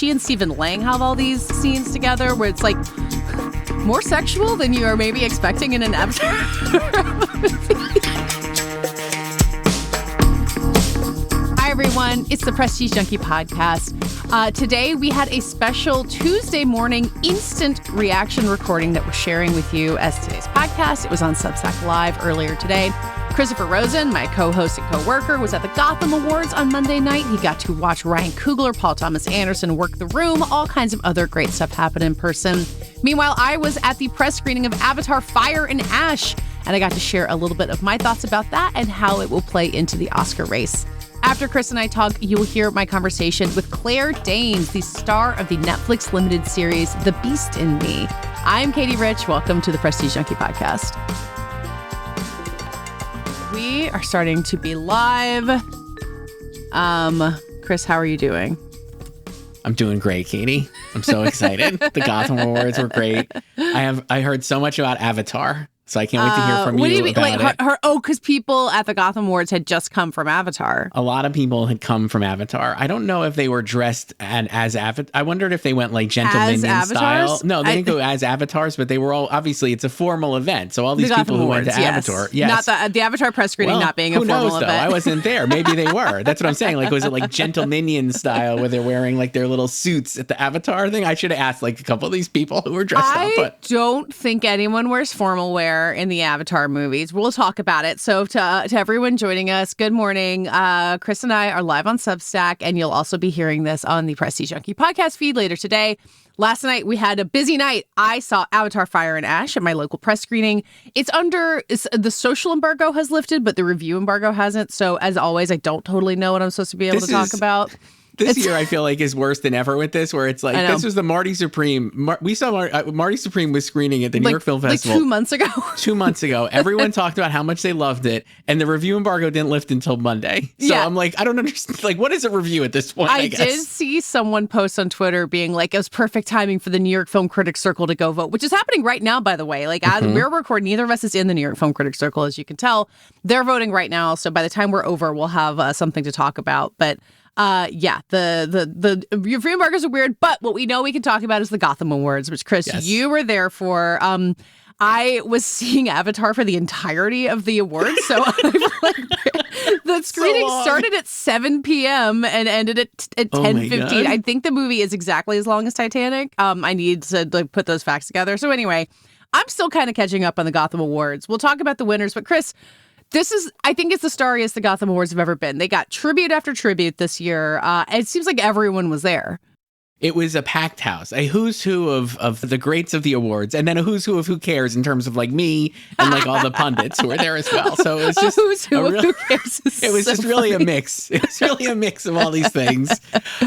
she and Stephen Lang have all these scenes together where it's like more sexual than you are maybe expecting in an Avatar movie. Hi, everyone. It's the Prestige Junkie podcast. Today, we had a special Tuesday morning instant reaction recording that we're sharing with you as today's podcast. It was on Substack Live earlier today. Christopher Rosen, my co-host and co-worker, was at the Gotham Awards on Monday night. He got to watch Ryan Coogler, Paul Thomas Anderson work the room, all kinds of other great stuff happen in person. Meanwhile, I was at the press screening of Avatar Fire and Ash, and I got to share a little bit of my thoughts about that and how it will play into the Oscar race. After Chris and I talk, you will hear my conversation with Claire Danes, the star of the Netflix limited series, The Beast in Me. I'm Katey Rich. Welcome to the Prestige Junkie podcast. We are starting to be live. Chris, how are you doing? I'm doing great, Katey. I'm so excited. The Gotham Awards were great. I heard so much about Avatar, so I can't wait to hear from what you do you mean? about it. Because people at the Gotham Awards had just come from Avatar. A lot of people had come from Avatar. I don't know if they were dressed as Avatar. I wondered if they went like Gentleman style. No, they didn't go as avatars, but they were all, obviously, it's a formal event. So all these people who went to Avatar. Yes. Not the Avatar press screening not being a formal event. Who knows, though? I wasn't there. Maybe they were. That's what I'm saying. Like, was it like Gentleman style where they're wearing like their little suits at the Avatar thing? I should have asked like a couple of these people who were dressed up. But I don't think anyone wears formal wear in the Avatar movies. We'll talk about it. So to everyone joining us, good morning. Chris and I are live on Substack, and you'll also be hearing this on the Prestige Junkie podcast feed later today. Last night, we had a busy night. I saw Avatar Fire and Ash at my local press screening. The social embargo has lifted, but the review embargo hasn't. So as always, I don't totally know what I'm supposed to be able to talk about. This year, I feel like, is worse than ever with this, where it's like, this was the Marty Supreme. We saw Marty Supreme was screening at the New York Film Festival. Like 2 months ago. 2 months ago. Everyone talked about how much they loved it, and the review embargo didn't lift until Monday. So I'm like, I don't understand. Like, what is a review at this point? I guess. Did see someone post on Twitter being like, it was perfect timing for the New York Film Critics Circle to go vote, which is happening right now, by the way. Like, as we're recording, neither of us is in the New York Film Critics Circle, as you can tell. They're voting right now. So by the time we're over, we'll have something to talk about. But the review embargoes are weird, but what we know we can talk about is the Gotham Awards, which, Chris, you were there for. I was seeing Avatar for the entirety of the awards, so the screening started at 7 p.m. and ended at 10:15. I think the movie is exactly as long as Titanic. I need to put those facts together. So anyway, I'm still kind of catching up on the Gotham Awards. We'll talk about the winners, but Chris, I think it's the starriest the Gotham Awards have ever been. They got tribute after tribute this year. It seems like everyone was there. It was a packed house, a who's who of the greats of the awards, and then a who's who of who cares in terms of like me and like all the pundits who were there as well. So it was just who's who of who cares. It was just really a mix. It was really a mix of all these things.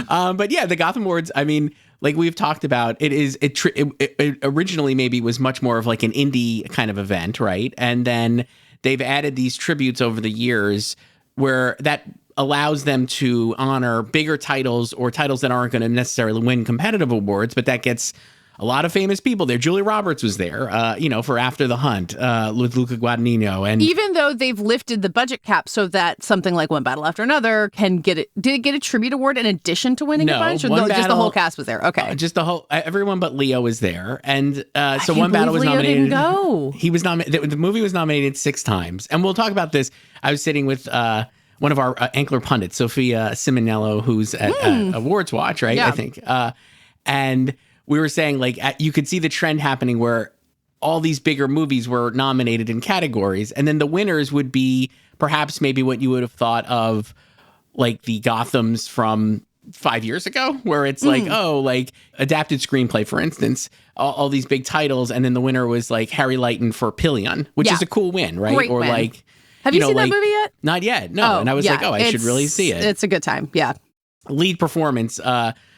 But yeah, the Gotham Awards, I mean, like we've talked about, it originally maybe was much more of like an indie kind of event, right? And then they've added these tributes over the years where that allows them to honor bigger titles or titles that aren't going to necessarily win competitive awards, but that gets a lot of famous people there. Julia Roberts was there, for After the Hunt with Luca Guadagnino. And even though they've lifted the budget cap so that something like One Battle After Another can get it. Did it get a tribute award in addition to winning a bunch? Or just the whole cast was there? Okay. Just the whole, everyone but Leo was there. And so One Battle was nominated. Didn't go. He was nominated. The movie was nominated 6 times. And we'll talk about this. I was sitting with one of our Ankler pundits, Sophia Simonello, who's at Awards Watch, right? Yeah. I think. And we were saying, like, you could see the trend happening where all these bigger movies were nominated in categories, and then the winners would be perhaps maybe what you would have thought of, like the Gothams from 5 years ago, where it's like, like adapted screenplay, for instance, all these big titles, and then the winner was like Harry Lighton for Pillion, which is a cool win, right? Great win. Like, have you seen that movie yet? Not yet, no. And I was like, I should really see it. It's a good time, yeah. Lead performance,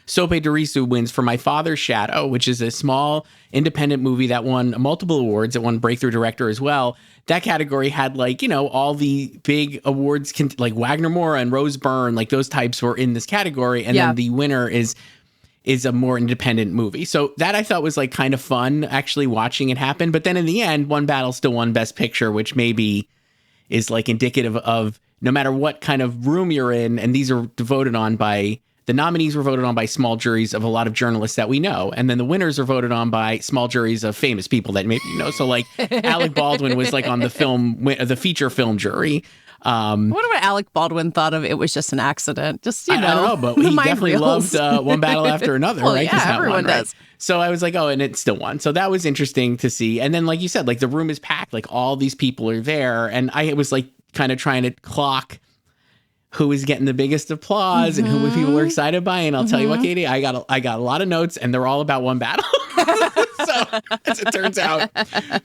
Sope Dirisu wins for My Father's Shadow, which is a small independent movie that won multiple awards. It won Breakthrough Director as well. That category had all the big awards, like Wagner Moura and Rose Byrne, like those types were in this category. And then the winner is a more independent movie. So that I thought was like kind of fun actually watching it happen. But then in the end, One Battle still won Best Picture, which maybe is like indicative of no matter what kind of room you're in, and these are voted on by the nominees were voted on by small juries of a lot of journalists that we know. And then the winners are voted on by small juries of famous people that maybe you know. So like Alec Baldwin was like on the feature film jury. I wonder what Alec Baldwin thought of It Was Just an Accident. Just, you know. I don't know, but he definitely loved One Battle After Another, well, right? Yeah, everyone right? does. So I was like, oh, and it still won. So that was interesting to see. And then, like you said, like the room is packed, like all these people are there. And I was like kind of trying to clock who is getting the biggest applause and who people were excited by. And I'll tell you what, Katey, I got a lot of notes and they're all about One Battle. So as it turns out,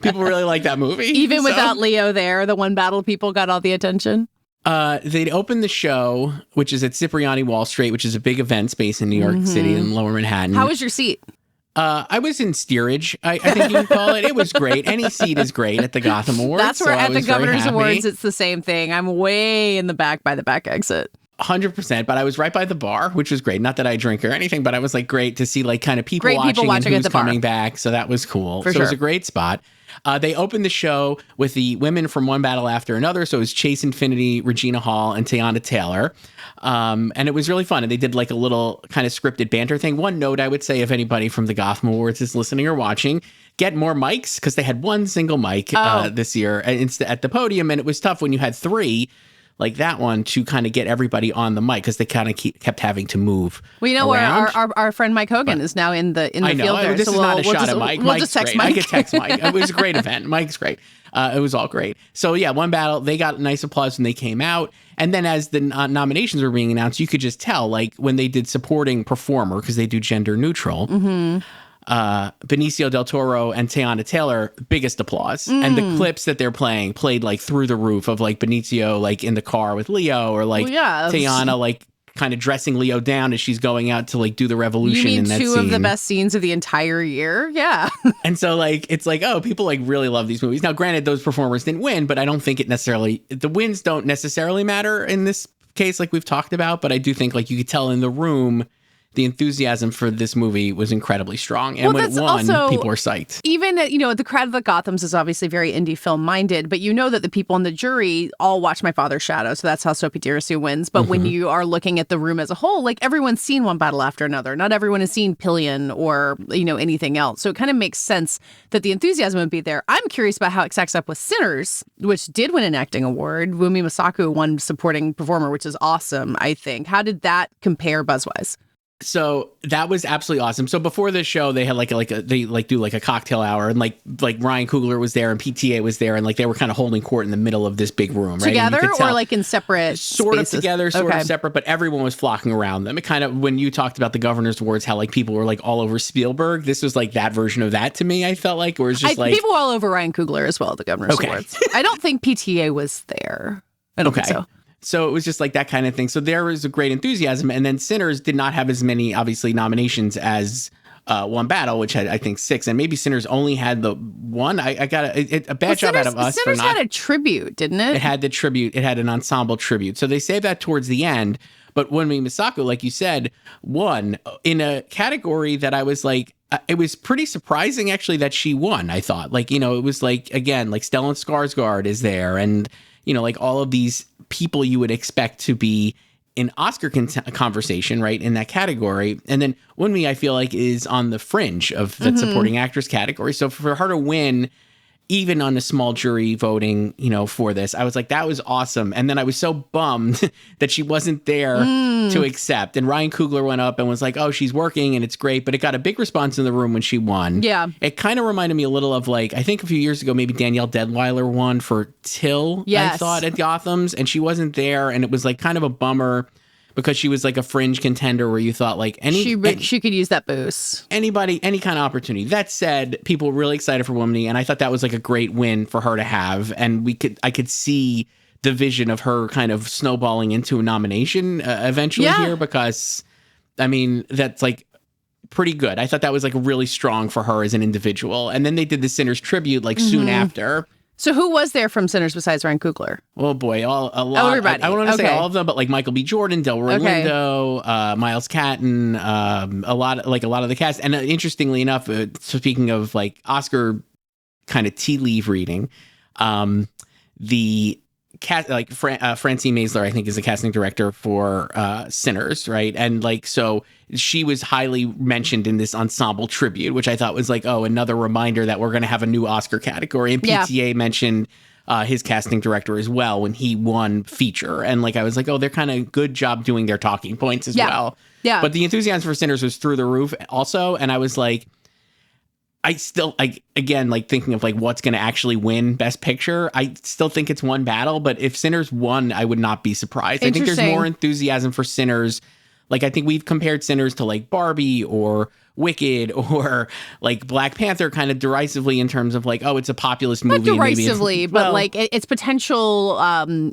people really like that movie. Even without Leo there, the One Battle people got all the attention. They'd opened the show, which is at Cipriani Wall Street, which is a big event space in New York City in Lower Manhattan. How was your seat? I was in steerage, I think you would call it. It was great. Any seat is great at the Gotham Awards. That's where at the Governor's Awards, it's the same thing. I'm way in the back by the back exit. 100%, but I was right by the bar, which was great. Not that I drink or anything, but I was like great to see like kind of people watching and who's coming back. So that was cool. So it was a great spot. They opened the show with the women from One Battle After Another. So it was Chase Infinity, Regina Hall, and Teyana Taylor. And it was really fun. And they did like a little kind of scripted banter thing. One note I would say, if anybody from the Gotham Awards is listening or watching, get more mics, because they had one single mic this year at the podium. And it was tough when you had three like that one to kind of get everybody on the mic, because they kind of kept having to move. Well, you know where our friend Mike Hogan is now in the field there. This is not a shot at Mike. We'll just text great. Mike. I could text Mike. It was a great event. Mike's great. It was all great. So yeah, One Battle, they got nice applause when they came out. And then as the nominations were being announced, you could just tell, like when they did supporting performer, because they do gender neutral, Benicio del Toro and Teyana Taylor, biggest applause. And the clips that they're played like through the roof, of like Benicio like in the car with Leo, or like Teyana like kind of dressing Leo down as she's going out to like do the revolution. You mean in that two scene. of the best scenes of the entire year? Yeah. And so like it's like, oh, people like really love these movies. Now granted, those performers didn't win, but I don't think the wins don't necessarily matter in this case, like we've talked about. But I do think like you could tell in the room, the enthusiasm for this movie was incredibly strong. And when it won, people were psyched. Even, the crowd of the Gothams is obviously very indie film minded, but you know that the people in the jury all watch My Father's Shadow. So that's how Sophie Dirisu wins. But when you are looking at the room as a whole, like everyone's seen One Battle After Another. Not everyone has seen Pillion or, anything else. So it kind of makes sense that the enthusiasm would be there. I'm curious about how it stacks up with Sinners, which did win an acting award. Wunmi Mosaku won supporting performer, which is awesome, I think. How did that compare buzz-wise? So that was absolutely awesome. So before the show, they had they do a cocktail hour, and like Ryan Coogler was there and PTA was there, and like they were kind of holding court in the middle of this big room, right? Together or like in separate sort spaces? Of together, sort of separate, but everyone was flocking around them. It kind of, when you talked about the Governor's Awards, how like people were like all over Spielberg, this was like that version of that to me. I felt like, or it's just people were all over Ryan Coogler as well at the Governor's Awards. I don't think PTA was there. I don't think so. So it was just like that kind of thing. So there was a great enthusiasm. And then Sinners did not have as many, obviously, nominations as One Battle, which had, I think, 6. And maybe Sinners only had the one. I got a bad job out of us. Sinners had a tribute, didn't it? It had the tribute. It had an ensemble tribute. So they saved that towards the end. But Wunmi Mosaku, like you said, won in a category that I was like, it was pretty surprising, actually, that she won, I thought. Like, it was like, again, like Stellan Skarsgård is there. And, like all of these people you would expect to be in Oscar conversation, right, in that category. And then Wunmi, I feel like, is on the fringe of that supporting actress category. So for her to win, even on a small jury voting, for this, I was like, that was awesome. And then I was so bummed that she wasn't there to accept. And Ryan Coogler went up and was like, oh, she's working and it's great. But it got a big response in the room when she won. Yeah. It kind of reminded me a little of like, I think a few years ago, maybe Danielle Deadwyler won for Till, I thought, at Gotham's. And she wasn't there. And it was like kind of a bummer, because she was like a fringe contender where you thought like she could use that boost. Anybody, any kind of opportunity. That said, people were really excited for Wunmi, and I thought that was like a great win for her to have. And I could see the vision of her kind of snowballing into a nomination eventually here, because I mean, that's like pretty good. I thought that was like really strong for her as an individual. And then they did the Sinners tribute like soon after. So who was there from Sinners besides Ryan Coogler? Oh boy, a lot. Everybody. I want to say all of them, but like Michael B. Jordan, Delroy Lindo, Miles Catton, a lot of the cast. And interestingly enough, speaking of like Oscar kind of tea leaf reading, the Francine Maisler, I think, is the casting director for Sinners, right? And like, so she was highly mentioned in this ensemble tribute, which I thought was like, oh, another reminder that we're going to have a new Oscar category. And PTA mentioned his casting director as well when he won feature. And like, I was like, oh, they're kind of good job doing their talking points as well. Yeah. But the enthusiasm for Sinners was through the roof also. And I was like, again, like thinking of like what's going to actually win Best Picture. I still think it's one battle, but if Sinners won, I would not be surprised. I think there's more enthusiasm for Sinners. Like, I think we've compared Sinners to like Barbie or Wicked or like Black Panther kind of derisively in terms of like, oh, it's a populist movie. Not derisively, but like it's potential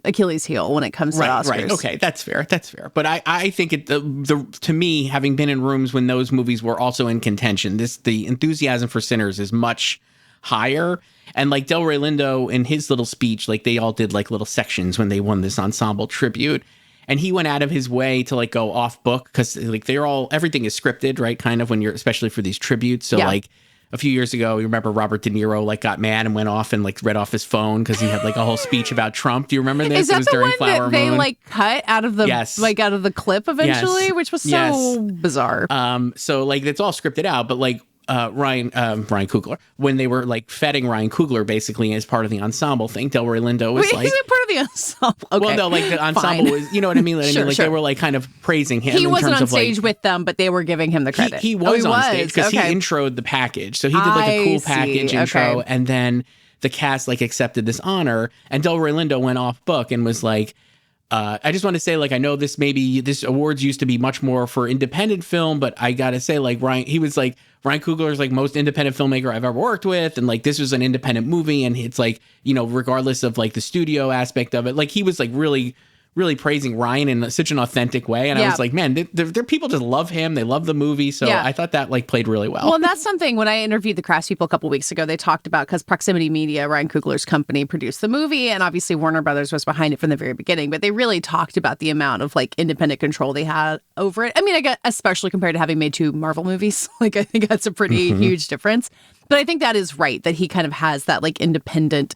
Achilles heel when it comes to Oscars. Right. Okay, that's fair. But I think to me, having been in rooms when those movies were also in contention, the enthusiasm for Sinners is much higher. And like Delroy Lindo in his little speech, like they all did like little sections when they won this ensemble tribute. And he went out of his way to like go off book because like everything is scripted, right? Kind of when especially for these tributes. So like a few years ago, you remember Robert De Niro like got mad and went off and like read off his phone because he had like a whole speech about Trump. Do you remember this? Is that it was the during one Flower that they Moon. like cut out of the out of the clip eventually, which was so bizarre. So like it's all scripted out, but like Ryan Coogler, when they were like feting Ryan Coogler basically as part of the ensemble thing, Delroy Lindo was like, is it part of the ensemble? Okay. Well, no, like the ensemble was, you know what I mean? They were like kind of praising him. He wasn't on of, stage like, with them, but they were giving him the credit. He was on stage because he introed the package. So he did like a cool package intro, and then the cast like accepted this honor, and Delroy Lindo went off book and was like, I just want to say, like, I know this awards used to be much more for independent film, but I gotta say, like, Ryan Coogler's like most independent filmmaker I've ever worked with, and like this was an independent movie, and it's like, you know, regardless of like the studio aspect of it, like he was like really praising Ryan in such an authentic way, and I was like, man, there people just love him, they love the movie, so I thought that like played really well. Well, and that's something when I interviewed the Craft people a couple weeks ago, they talked about, because Proximity Media, Ryan Coogler's company, produced the movie, and obviously Warner Brothers was behind it from the very beginning, but they really talked about the amount of like independent control they had over it. I mean, I guess especially compared to having made 2 Marvel movies, like I think that's a pretty huge difference. But I think that is right, that he kind of has that like independent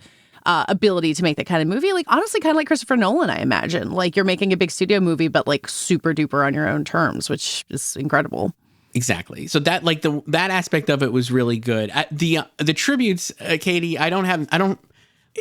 ability to make that kind of movie. Like, honestly, kind of like Christopher Nolan, I imagine. Like, you're making a big studio movie, but like super duper on your own terms, which is incredible. Exactly. So that like that aspect of it was really good. The tributes, Katey,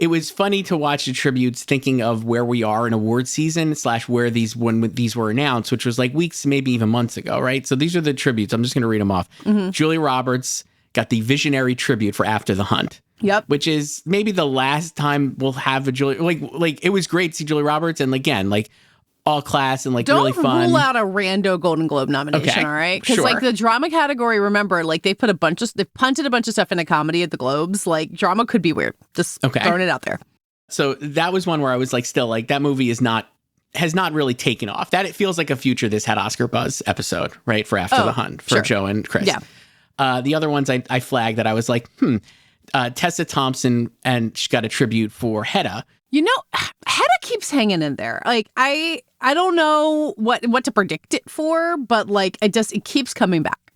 it was funny to watch the tributes thinking of where we are in award season / where when these were announced, which was like weeks, maybe even months ago, right? So these are the tributes. I'm just going to read them off. Julia Roberts got the visionary tribute for After the Hunt. Yep. Which is maybe the last time we'll have a Julia, like it was great to see Julia Roberts, and again, like all class and like really fun. Don't rule out a rando Golden Globe nomination, all right? Because like the drama category, remember, like they've punted a bunch of stuff into comedy at the Globes. Like drama could be weird. Just throwing it out there. So that was one where I was like, still like that movie has not really taken off. That it feels like a future This Had Oscar Buzz episode, right? For After the Hunt for Joe and Chris. Yeah. The other ones I flagged that I was like, Tessa Thompson, and she got a tribute for Hedda. You know, Hedda keeps hanging in there. Like I don't know what to predict it for, but like it keeps coming back.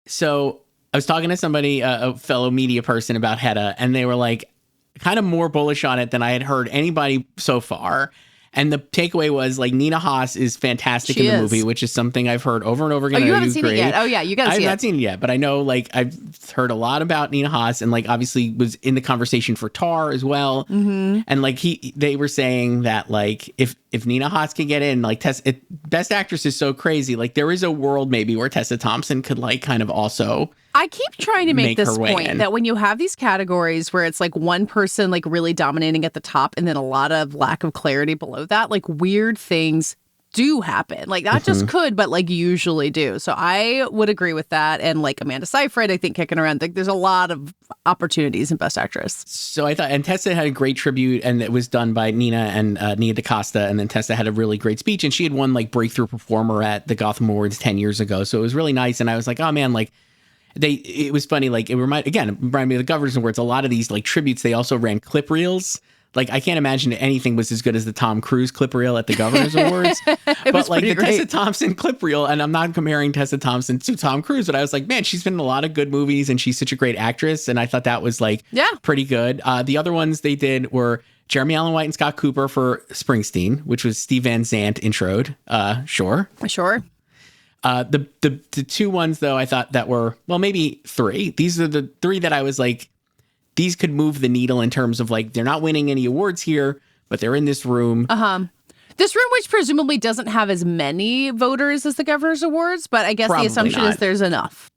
So I was talking to somebody, a fellow media person, about Hedda, and they were like kind of more bullish on it than I had heard anybody so far. And the takeaway was like Nina Haas is fantastic in the movie, which is something I've heard over and over again. Oh, you haven't seen it yet? Oh yeah, you gotta see it. I've not seen it yet, but I know like I've heard a lot about Nina Haas, and like obviously was in the conversation for Tar as well. And like they were saying that like if Nina Haas can get in, like Best Actress is so crazy. Like there is a world maybe where Tessa Thompson could like kind of also. I keep trying to make this point that when you have these categories where it's like one person like really dominating at the top and then a lot of lack of clarity below that, like weird things do happen. Like not just could, but like usually do. So I would agree with that. And like Amanda Seyfried, I think kicking around, like there's a lot of opportunities in Best Actress. So I thought, and Tessa had a great tribute, and it was done by Nina and Nia DaCosta. And then Tessa had a really great speech, and she had won like Breakthrough Performer at the Gotham Awards 10 years ago. So it was really nice. And I was like, oh man, like, it was funny, like it reminded me of the Governors Awards. A lot of these like tributes, they also ran clip reels. Like I can't imagine anything was as good as the Tom Cruise clip reel at the Governors Awards. But like the Tessa Thompson clip reel, and I'm not comparing Tessa Thompson to Tom Cruise, but I was like, man, she's been in a lot of good movies and she's such a great actress. And I thought that was like pretty good. The other ones they did were Jeremy Allen White and Scott Cooper for Springsteen, which was Steve Van Zandt introed. Sure. The two ones, though, I thought that were, well, maybe three. These are the three that I was like, these could move the needle in terms of like, they're not winning any awards here, but they're in this room. This room, which presumably doesn't have as many voters as the Governor's Awards, but I guess Probably the assumption not. is there's enough.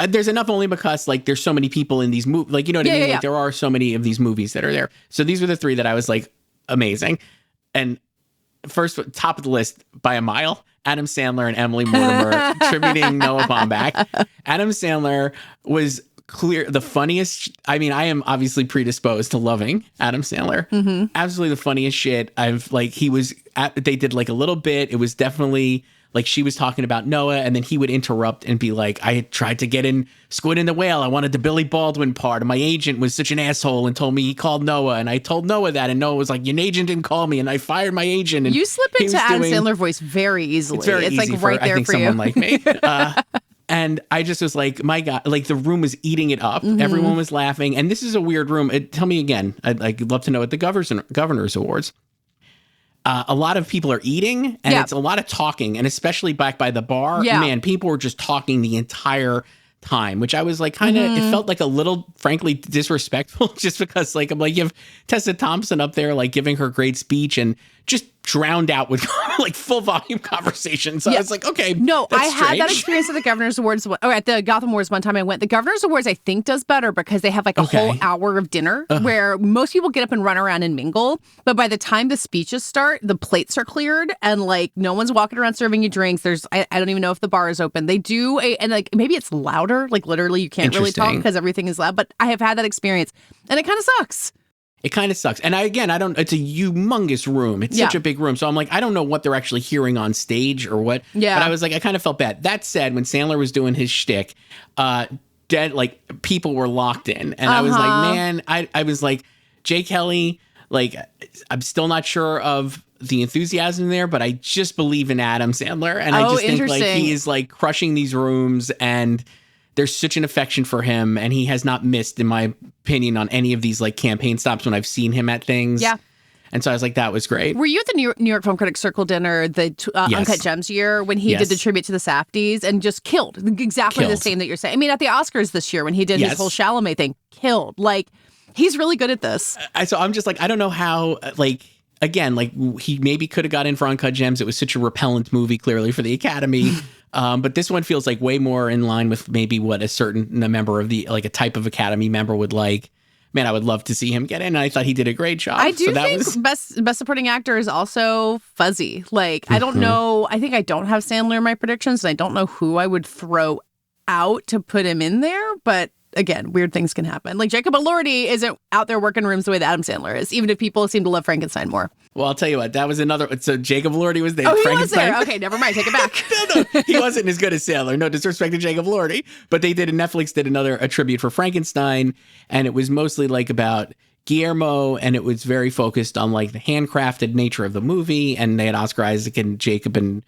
There's enough only because like there's so many people in these movies. Like, you know what I mean? Like there are so many of these movies that are there. So these were the three that I was like, amazing. And first, top of the list by a mile, Adam Sandler and Emily Mortimer tributing Noah Baumbach. Adam Sandler was clear the funniest. I mean, I am obviously predisposed to loving Adam Sandler. Absolutely the funniest shit. They did like a little bit. It was definitely like she was talking about Noah, and then he would interrupt and be like, I tried to get in Squid and the Whale. I wanted the Billy Baldwin part. And my agent was such an asshole and told me he called Noah. And I told Noah that. And Noah was like, your agent didn't call me. And I fired my agent. And you slip into Adam Sandler voice very easily. It's like right there I think for someone you. like me. And I just was like, my God, like the room was eating it up. Everyone was laughing. And this is a weird room. Tell me again. I'd love to know at the Governor's Awards. A lot of people are eating and it's a lot of talking, and especially back by the bar, man, people were just talking the entire time, which I was like, kind of, it felt like a little, frankly, disrespectful just because like, I'm like, you have Tessa Thompson up there, like giving her great speech and just drowned out with like full volume conversation. So I was like, okay, no, that's I had that strange. experience at the Governor's Awards, or at the Gotham Awards one time I went. The Governor's Awards, I think, does better because they have like a whole hour of dinner where most people get up and run around and mingle. But by the time the speeches start, the plates are cleared and like no one's walking around serving you drinks. I don't even know if the bar is open. They do and like maybe it's louder, like literally you can't really talk because everything is loud. But I have had that experience and it kind of sucks. It kind of sucks. And it's a humongous room. It's such a big room. So I'm like, I don't know what they're actually hearing on stage or what. Yeah. But I was like, I kind of felt bad. That said, when Sandler was doing his shtick, people were locked in. And I was like, man, I was like, Jay Kelly, like, I'm still not sure of the enthusiasm there, but I just believe in Adam Sandler. And I just think like he is like crushing these rooms, and there's such an affection for him, and he has not missed, in my opinion, on any of these like campaign stops when I've seen him at things. Yeah. And so I was like, that was great. Were you at the New York Film Critics Circle dinner, the Uncut Gems year, when he did the tribute to the Safdies and just killed? Exactly the same that you're saying. I mean, at the Oscars this year when he did his whole Chalamet thing, killed. Like, he's really good at this. So I'm just like, I don't know how, like, again, like he maybe could have got in for Uncut Gems. It was such a repellent movie, clearly, for the Academy. But this one feels like way more in line with maybe what a member of the, like a type of Academy member would like. Man, I would love to see him get in. And I thought he did a great job. I do think best supporting actor is also fuzzy. Like, I don't know. I think I don't have Sandler in my predictions, and I don't know who I would throw out to put him in there. But again, weird things can happen. Like Jacob Elordi isn't out there working rooms the way that Adam Sandler is, even if people seem to love Frankenstein more. Well, I'll tell you what, that was another. So Jacob Elordi was there. Oh, he was there. Okay, never mind. Take it back. No, he wasn't as good as Sandler. No disrespect to Jacob Elordi, but Netflix did a tribute for Frankenstein, and it was mostly like about Guillermo, and it was very focused on like the handcrafted nature of the movie. And they had Oscar Isaac and Jacob and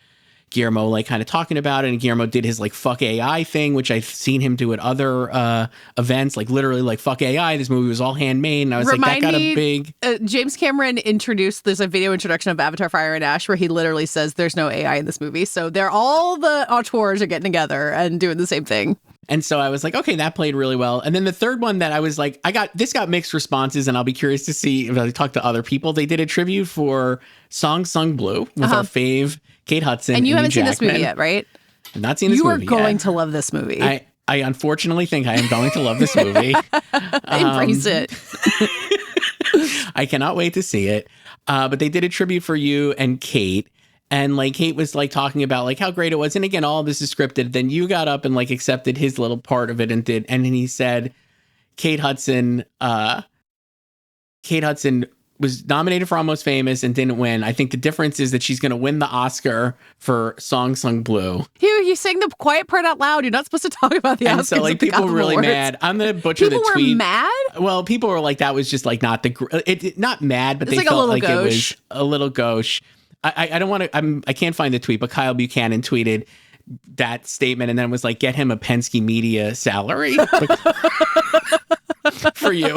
Guillermo like kind of talking about it, and Guillermo did his like fuck AI thing, which I've seen him do at other events, like literally like fuck AI. This movie was all handmade, and I was like, that got a big. James Cameron there's a video introduction of Avatar: Fire and Ash where he literally says there's no AI in this movie, so all the auteurs are getting together and doing the same thing. And so I was like, okay, that played really well. And then the third one that I was like, this got mixed responses, and I'll be curious to see if I talk to other people. They did a tribute for Song Sung Blue with our fave Kate Hudson. And you haven't seen this movie yet, right? I've not seen this movie yet. You are going to love this movie. I unfortunately think I am going to love this movie. Embrace it. I cannot wait to see it. But they did a tribute for you and Kate. And like Kate was like talking about like how great it was. And again, all of this is scripted. Then you got up and like accepted his little part of it and then he said Kate Hudson was nominated for Almost Famous and didn't win. I think the difference is that she's going to win the Oscar for Song Sung Blue. You sang the quiet part out loud. You're not supposed to talk about the Oscars. And so like people were really mad. I'm going to butcher the tweet. People were mad? Well, people were like, that was just like not not mad, but they like felt like gauche. It was a little gauche. I don't want to, I can't find the tweet, but Kyle Buchanan tweeted that statement and then was like, get him a Penske Media salary. for you.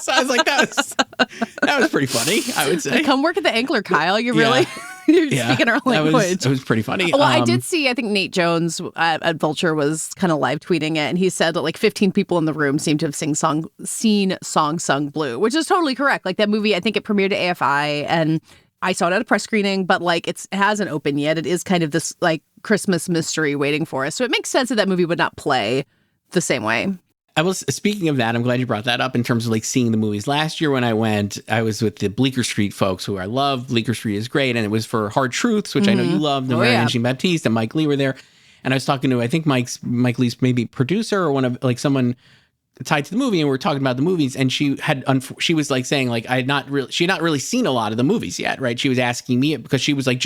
So I was like, that was pretty funny, I would say. Come work at the Angler, Kyle. You really you're speaking our language. It was pretty funny. Well, I did see, I think Nate Jones at Vulture was kind of live tweeting it, and he said that like 15 people in the room seemed to have seen Song Sung Blue, which is totally correct. Like that movie, I think it premiered at AFI, and I saw it at a press screening, but like it hasn't opened yet. It is kind of this like Christmas mystery waiting for us. So it makes sense that movie would not play the same way. Speaking of that, I'm glad you brought that up in terms of like seeing the movies. Last year when I went, I was with the Bleecker Street folks who I love. Bleecker Street is great. And it was for Hard Truths, which I know you loved. And Mary Jean Baptiste and Mike Lee were there. And I was talking to, I think Mike Lee's maybe producer or one of like someone tied to the movie, and we were talking about the movies, and she was like saying like she had not really seen a lot of the movies yet, right? She was asking me because she was like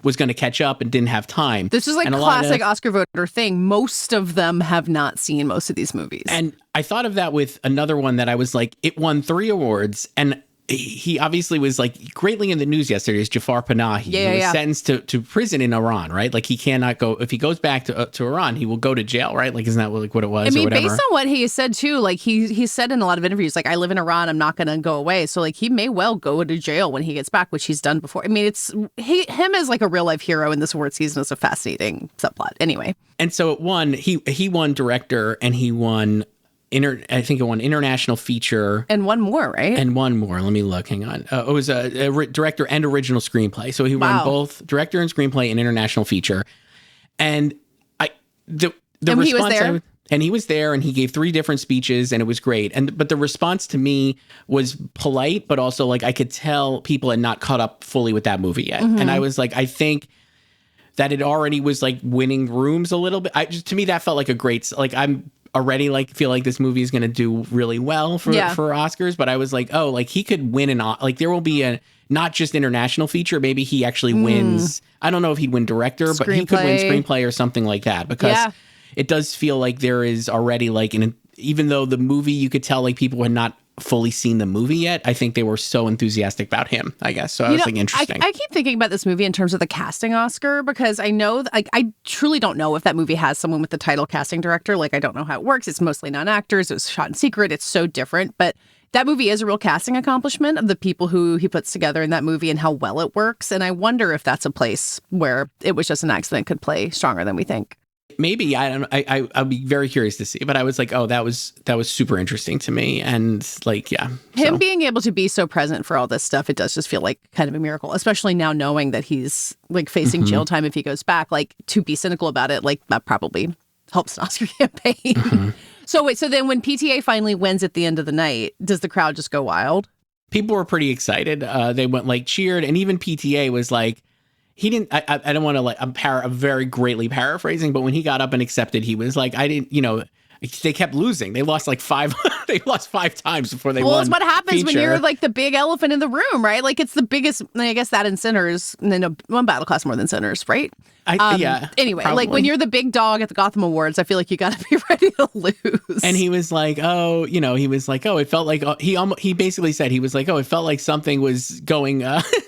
was going to catch up and didn't have time. This is like a classic Oscar voter thing. Most of them have not seen most of these movies. And I thought of that with another one that I was like, it won 3 awards, and he obviously was like greatly in the news yesterday. Is Jafar Panahi. He was sentenced to prison in Iran, right? Like he cannot go, if he goes back to Iran, he will go to jail, right? Like, isn't that like what it was? I mean, based on what he said too, like he said in a lot of interviews, like I live in Iran, I'm not going to go away. So like he may well go to jail when he gets back, which he's done before. I mean, him as like a real life hero in this award season is a fascinating subplot. Anyway. And so it won, he won director, and he won I think it won international feature. And one more, right? And one more. Let me look. Hang on. It was a director and original screenplay. So he won both director and screenplay and international feature. And the response, he was there. And he was there, and he gave 3 different speeches, and it was great. But the response to me was polite, but also like I could tell people had not caught up fully with that movie yet. And I was like, I think that it already was like winning rooms a little bit. To me, that felt like a great, like I'm already like feel like this movie is going to do really well for Oscars, but I was like, oh, like he could win like there will be a not just international feature, maybe he actually wins. I don't know if he'd win director, but he could win screenplay or something like that, because it does feel like there is already like even though the movie, you could tell like people had not fully seen the movie yet, I think they were so enthusiastic about him, I guess. So I was like, interesting. I keep thinking about this movie in terms of the casting Oscar, because I know I truly don't know if that movie has someone with the title casting director. Like, I don't know how it works. It's mostly non-actors. It was shot in secret. It's so different. But that movie is a real casting accomplishment of the people who he puts together in that movie and how well it works. And I wonder if that's a place where it was just an accident could play stronger than we think. Maybe. I'd be very curious to see, but I was like, oh, that was super interesting to me. And like, him being able to be so present for all this stuff, it does just feel like kind of a miracle, especially now knowing that he's like facing jail time if he goes back. Like, to be cynical about it, like that probably helps an Oscar campaign. So then when PTA finally wins at the end of the night, does the crowd just go wild? People were pretty excited. They went like cheered, and even PTA was like, he didn't, I don't want to like, I'm very greatly paraphrasing, but when he got up and accepted, he was like, I didn't, they kept losing. They lost like 5, they lost 5 times before they won. Well, it's what happens when you're like the big elephant in the room, right? Like it's the biggest, I guess that and Sinners, and then one battle costs more than Sinners, right? Anyway, probably. Like when you're the big dog at the Gotham Awards, I feel like you got to be ready to lose. And he was like, it felt like, he basically said, he was like, it felt like something was going,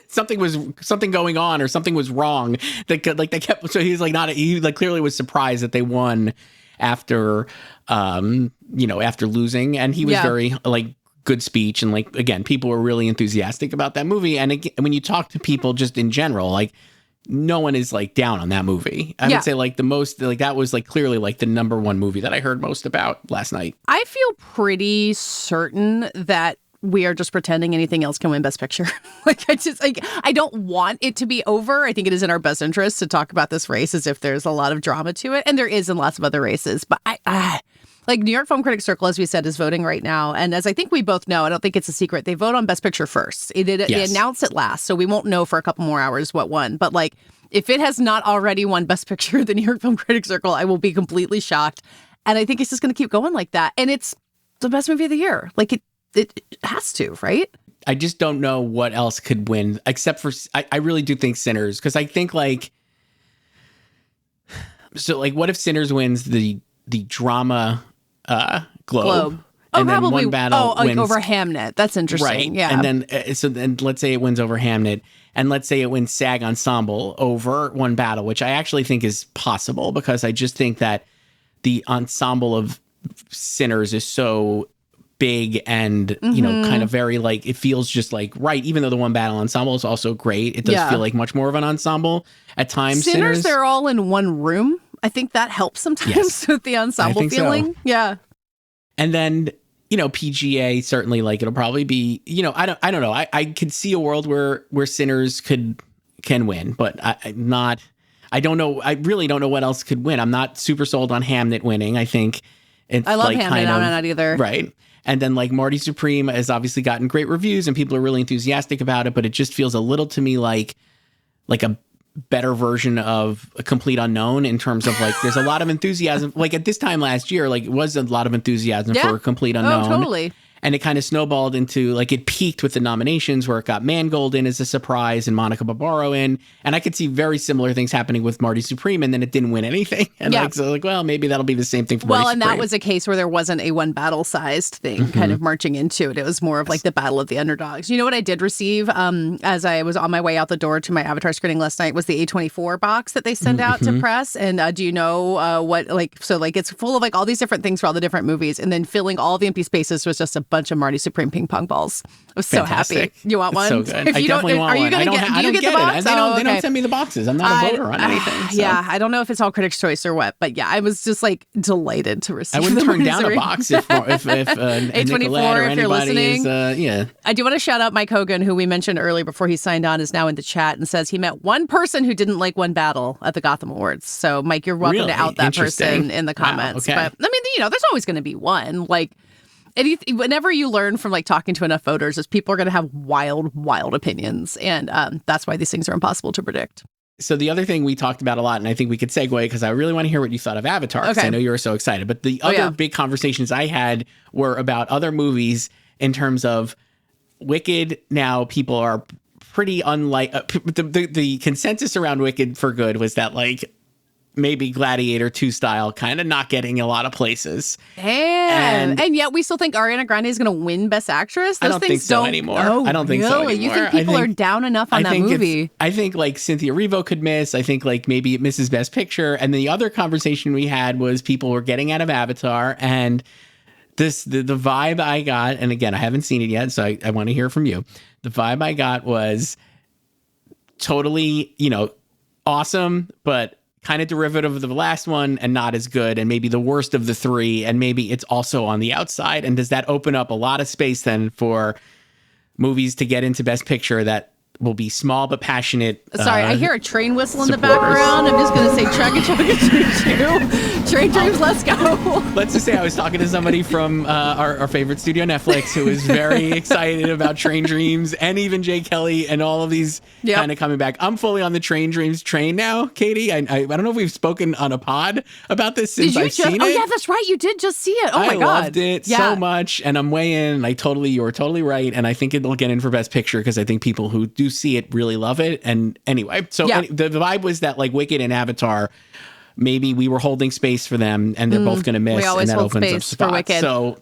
something going on, or something was wrong. They kept, so he's like, he like clearly was surprised that they won after losing, and he was very like good speech, and like again, people were really enthusiastic about that movie. And again, when you talk to people just in general, like no one is like down on that movie. I would say like the most, like that was like clearly like the number one movie that I heard most about last night. I feel pretty certain that we are just pretending anything else can win Best Picture. I don't want it to be over. I think it is in our best interest to talk about this race as if there's a lot of drama to it. And there is in lots of other races. But like New York Film Critics Circle, as we said, is voting right now. And as I think we both know, I don't think it's a secret, they vote on Best Picture first. They announce it last. So we won't know for a couple more hours what won. But like, if it has not already won Best Picture, the New York Film Critics Circle, I will be completely shocked. And I think it's just going to keep going like that. And it's the best movie of the year. Like it has to, right? I just don't know what else could win, except for, I really do think Sinners, because I think like, so like, what if Sinners wins the drama Globe? And then probably. One battle wins over Hamnet. That's interesting. Right. Yeah. And then let's say it wins over Hamnet, and let's say it wins SAG Ensemble over One Battle, which I actually think is possible, because I just think that the ensemble of Sinners is so big and, kind of very like, it feels just like right. Even though the one battle ensemble is also great, it does feel like much more of an ensemble at times. Sinners, they're all in one room. I think that helps sometimes with the ensemble feeling. So. Yeah. And then, PGA certainly, like, it'll probably be, I don't know. I could see a world where Sinners can win, but I don't know. I really don't know what else could win. I'm not super sold on Hamnet winning. I think it's I love Hamnet. I'm not either. Right. And then like Marty Supreme has obviously gotten great reviews and people are really enthusiastic about it, but it just feels a little to me like a better version of A Complete Unknown in terms of like there's a lot of enthusiasm. Like at this time last year, like it was a lot of enthusiasm for A Complete Unknown. Oh, totally. And it kind of snowballed into like it peaked with the nominations where it got Mangold in as a surprise and Monica Barbaro in. And I could see very similar things happening with Marty Supreme, and then it didn't win anything. And well, maybe that'll be the same thing for Marty Supreme. Well, and that was a case where there wasn't a one battle sized thing kind of marching into it. It was more of like the battle of the underdogs. You know what I did receive as I was on my way out the door to my Avatar screening last night was the A24 box that they send out to press. And do you know what, like, so like it's full of like all these different things for all the different movies. And then filling all the empty spaces was just a bunch of Marty Supreme ping pong balls. I was so happy. You want one? It's so good. I definitely want one. I don't get the box? They don't send me the boxes. I'm not a voter on anything. So. Yeah, I don't know if it's all Critics' Choice or what, but yeah, I was just like delighted to receive. I wouldn't turn down a box if A24 if you're listening. I do want to shout out Mike Hogan, who we mentioned earlier before he signed on, is now in the chat and says he met one person who didn't like one battle at the Gotham Awards. So Mike, you're welcome to out that person in the comments. Wow, okay. But I mean, there's always going to be one. Like, whenever you learn from like talking to enough voters, is people are going to have wild opinions, and that's why these things are impossible to predict. So the other thing we talked about a lot, and I think we could segue because I really want to hear what you thought of Avatar, because I know you were so excited. But the other big conversations I had were about other movies in terms of Wicked. Now people are pretty unlike the consensus around Wicked for good was that like maybe Gladiator 2 style, kind of not getting a lot of places. And yet we still think Ariana Grande is going to win Best Actress? I don't think so anymore. I don't think so anymore. You think people are down enough on that movie? I think like Cynthia Erivo could miss. I think like maybe it misses Best Picture. And the other conversation we had was people were getting out of Avatar, and the vibe I got, and again, I haven't seen it yet, so I want to hear from you. The vibe I got was totally, awesome, but kind of derivative of the last one and not as good, and maybe the worst of the three, and maybe it's also on the outside. And does that open up a lot of space then for movies to get into Best Picture that will be small but passionate? Sorry, I hear a train whistle in the background. I'm just going to say chugga chugga choo choo. Train dreams, let's go. Let's just say I was talking to somebody from our favorite studio, Netflix, who is very excited about Train Dreams, and even Jay Kelly and all of these kind of coming back. I'm fully on the Train Dreams train now, Katey. I don't know if we've spoken on a pod about this since I've seen it. Oh yeah, that's right. You did just see it. Oh my God. I loved it so much, and I'm way in. You were totally right, and I think it'll get in for Best Picture because I think people who do see it really love it. And anyway, so the vibe was that like Wicked and Avatar, maybe we were holding space for them, and they're both going to miss. We always and that hold opens space up spots. For Wicked. So,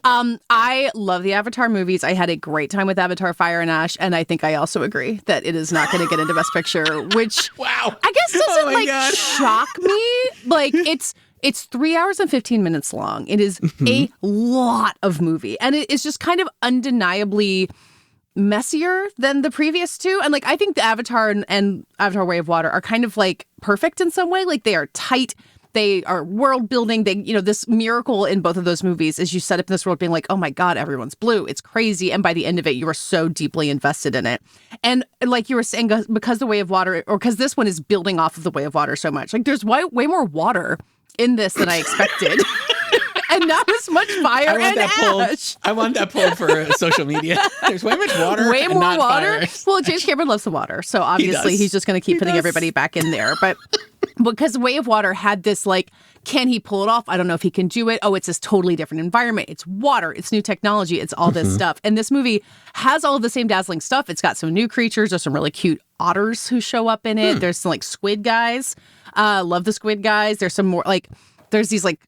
I love the Avatar movies. I had a great time with Avatar: Fire and Ash, and I think I also agree that it is not going to get into Best Picture, which wow, I guess doesn't shock me. Like it's 3 hours and 15 minutes long. It is a lot of movie, and it is just kind of undeniably messier than the previous two. And like I think the Avatar and Avatar Way of Water are kind of like perfect in some way. Like they are tight, they are world building. They, this miracle in both of those movies is you set up this world being like, oh my God, everyone's blue, it's crazy. And by the end of it, you are so deeply invested in it. And like you were saying, because the Way of Water, or because this one is building off of the Way of Water so much, like there's way more water in this than I expected. And not as much fire and ash. I want that pulled for social media. There's way much water. Way more water. Fire. Well, James Cameron loves the water, so obviously he's just going to keep putting everybody back in there. But because Way of Water had this like, can he pull it off? I don't know if he can do it. Oh, it's this totally different environment. It's water. It's new technology. It's all this stuff. And this movie has all of the same dazzling stuff. It's got some new creatures. There's some really cute otters who show up in it. There's some like squid guys. Love the squid guys. There's some more like. There's these like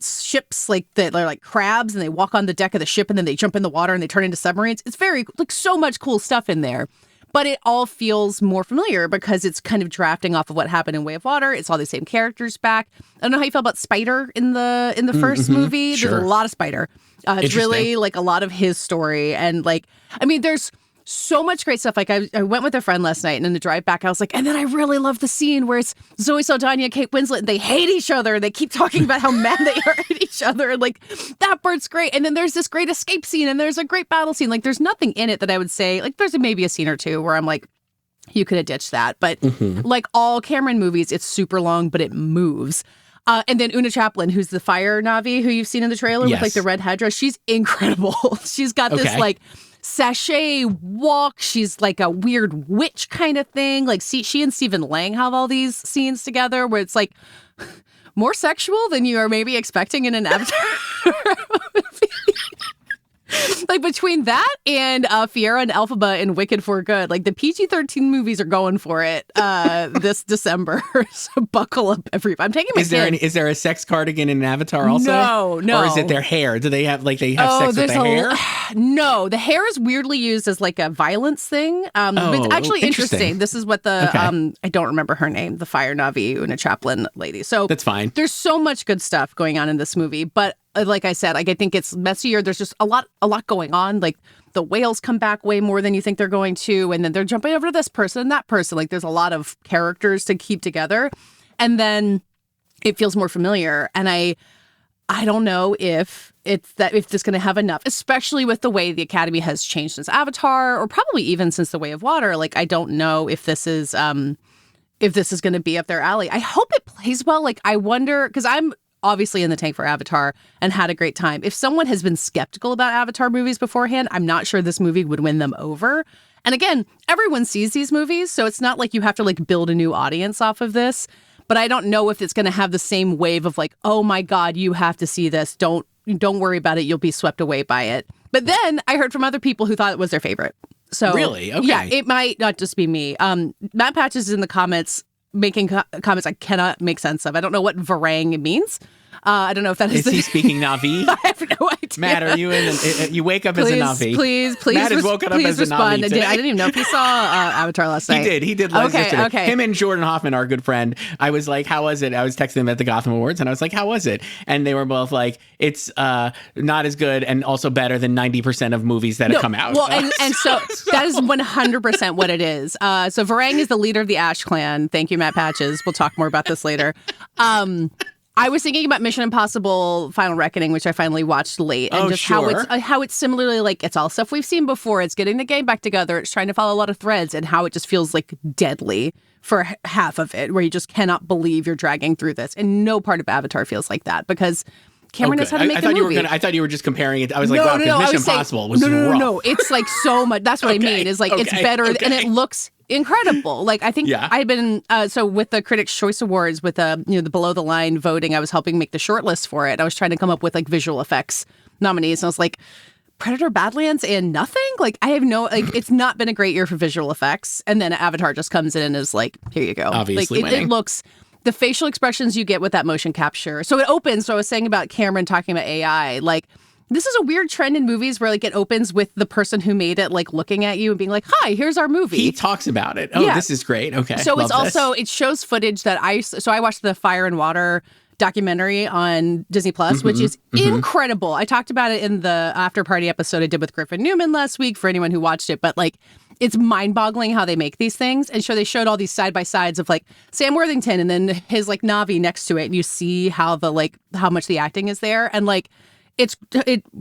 ships like that are like crabs, and they walk on the deck of the ship and then they jump in the water and they turn into submarines. It's very like so much cool stuff in there. but it all feels more familiar because it's kind of drafting off of what happened in Way of Water. It's all the same characters back. I don't know how you feel about Spider in the first movie. Sure. There's a lot of Spider. It's really like a lot of his story. And like, I mean, there's so much great stuff. Like I went with a friend last night, and in the drive back, I was like, and then I really love the scene where it's Zoe Saldana and Kate Winslet, and they hate each other. And they keep talking about how mad they are at each other. And like, that part's great. And then there's this great escape scene, and there's a great battle scene. Like, there's nothing in it that I would say, like, there's maybe a scene or two where I'm like, you could have ditched that. But like all Cameron movies, it's super long, but it moves. And then Una Chaplin, who's the fire Na'vi, who you've seen in the trailer with like the red headdress, she's incredible. She's got this like sachet walk. She's like a weird witch kind of thing. Like, she and Stephen Lang have all these scenes together where it's like more sexual than you are maybe expecting in an Avatar movie. Like, between that and Fiera and Elphaba in Wicked for Good, like, the PG-13 movies are going for it this December. So buckle up, everybody. I'm taking my kid. Is there a sex cardigan in Avatar also? No. Or is it their hair? Do they have sex with the hair? No, the hair is weirdly used as like a violence thing. It's actually interesting. This is what the I don't remember her name, the Fire Na'vi Una Chaplin lady. So that's fine. There's so much good stuff going on in this movie, but like I said, like, I think it's messier. There's just a lot going on. Like, the whales come back way more than you think they're going to, and then they're jumping over to this person and that person. Like, there's a lot of characters to keep together, and then it feels more familiar. And I don't know if it's going to have enough, especially with the way the Academy has changed since Avatar, or probably even since The Way of Water. Like, I don't know if this is going to be up their alley. I hope it plays well. Like, I wonder, because I'm obviously in the tank for Avatar and had a great time. If someone has been skeptical about Avatar movies beforehand, I'm not sure this movie would win them over. And again, everyone sees these movies, so it's not like you have to like build a new audience off of this. But I don't know if it's going to have the same wave of like, oh my God, you have to see this. Don't worry about it. You'll be swept away by it. But then I heard from other people who thought it was their favorite. So really? Okay. Yeah, it might not just be me. Matt Patches is in the comments making comments I cannot make sense of. I don't know what varang means. I don't know if that is. Is he speaking Na'vi? I have no idea. Matt, are you you wake up as a Na'vi? Please, Matt has woken up as a Na'vi today. I didn't even know if he saw Avatar last night. He did yesterday. Okay. Him and Jordan Hoffman, our good friend. I was like, how was it? I was texting them at the Gotham Awards, and I was like, how was it? And they were both like, it's not as good and also better than 90% of movies that have come out. Well, and so that is 100% what it is. So Varang is the leader of the Ash Clan. Thank you, Matt Patches. We'll talk more about this later. I was thinking about Mission Impossible Final Reckoning, which I finally watched late, and how it's similarly like, it's all stuff we've seen before. It's getting the gang back together. It's trying to follow a lot of threads, and how it just feels like deadly for half of it, where you just cannot believe you're dragging through this. And no part of Avatar feels like that, because Cameron knows how to make a movie. I thought you were just comparing it. I was like, wow, because Mission Impossible was rough. No. It's like so much. That's what I mean. Is like, it's better, and it looks incredible. Like, I think I've been so with the Critics' Choice Awards, with the below the line voting, I was helping make the short list for it. I was trying to come up with like visual effects nominees, and I was like, Predator, Badlands, and nothing. Like, I have no, like, it's not been a great year for visual effects. And then Avatar just comes in and is like, here you go. Obviously, like, it looks. The facial expressions you get with that motion capture. So it opens. So I was saying about Cameron talking about AI. Like, this is a weird trend in movies where like it opens with the person who made it like looking at you and being like, "Hi, here's our movie." He talks about it. Oh, this is great. Okay. So it's also it shows footage that I watched the Fire and Water documentary on Disney Plus, which is incredible. I talked about it in the after party episode I did with Griffin Newman last week for anyone who watched it, but like, it's mind-boggling how they make these things. And so they showed all these side-by-sides of like Sam Worthington and then his like Na'vi next to it, and you see how how much the acting is there, and like it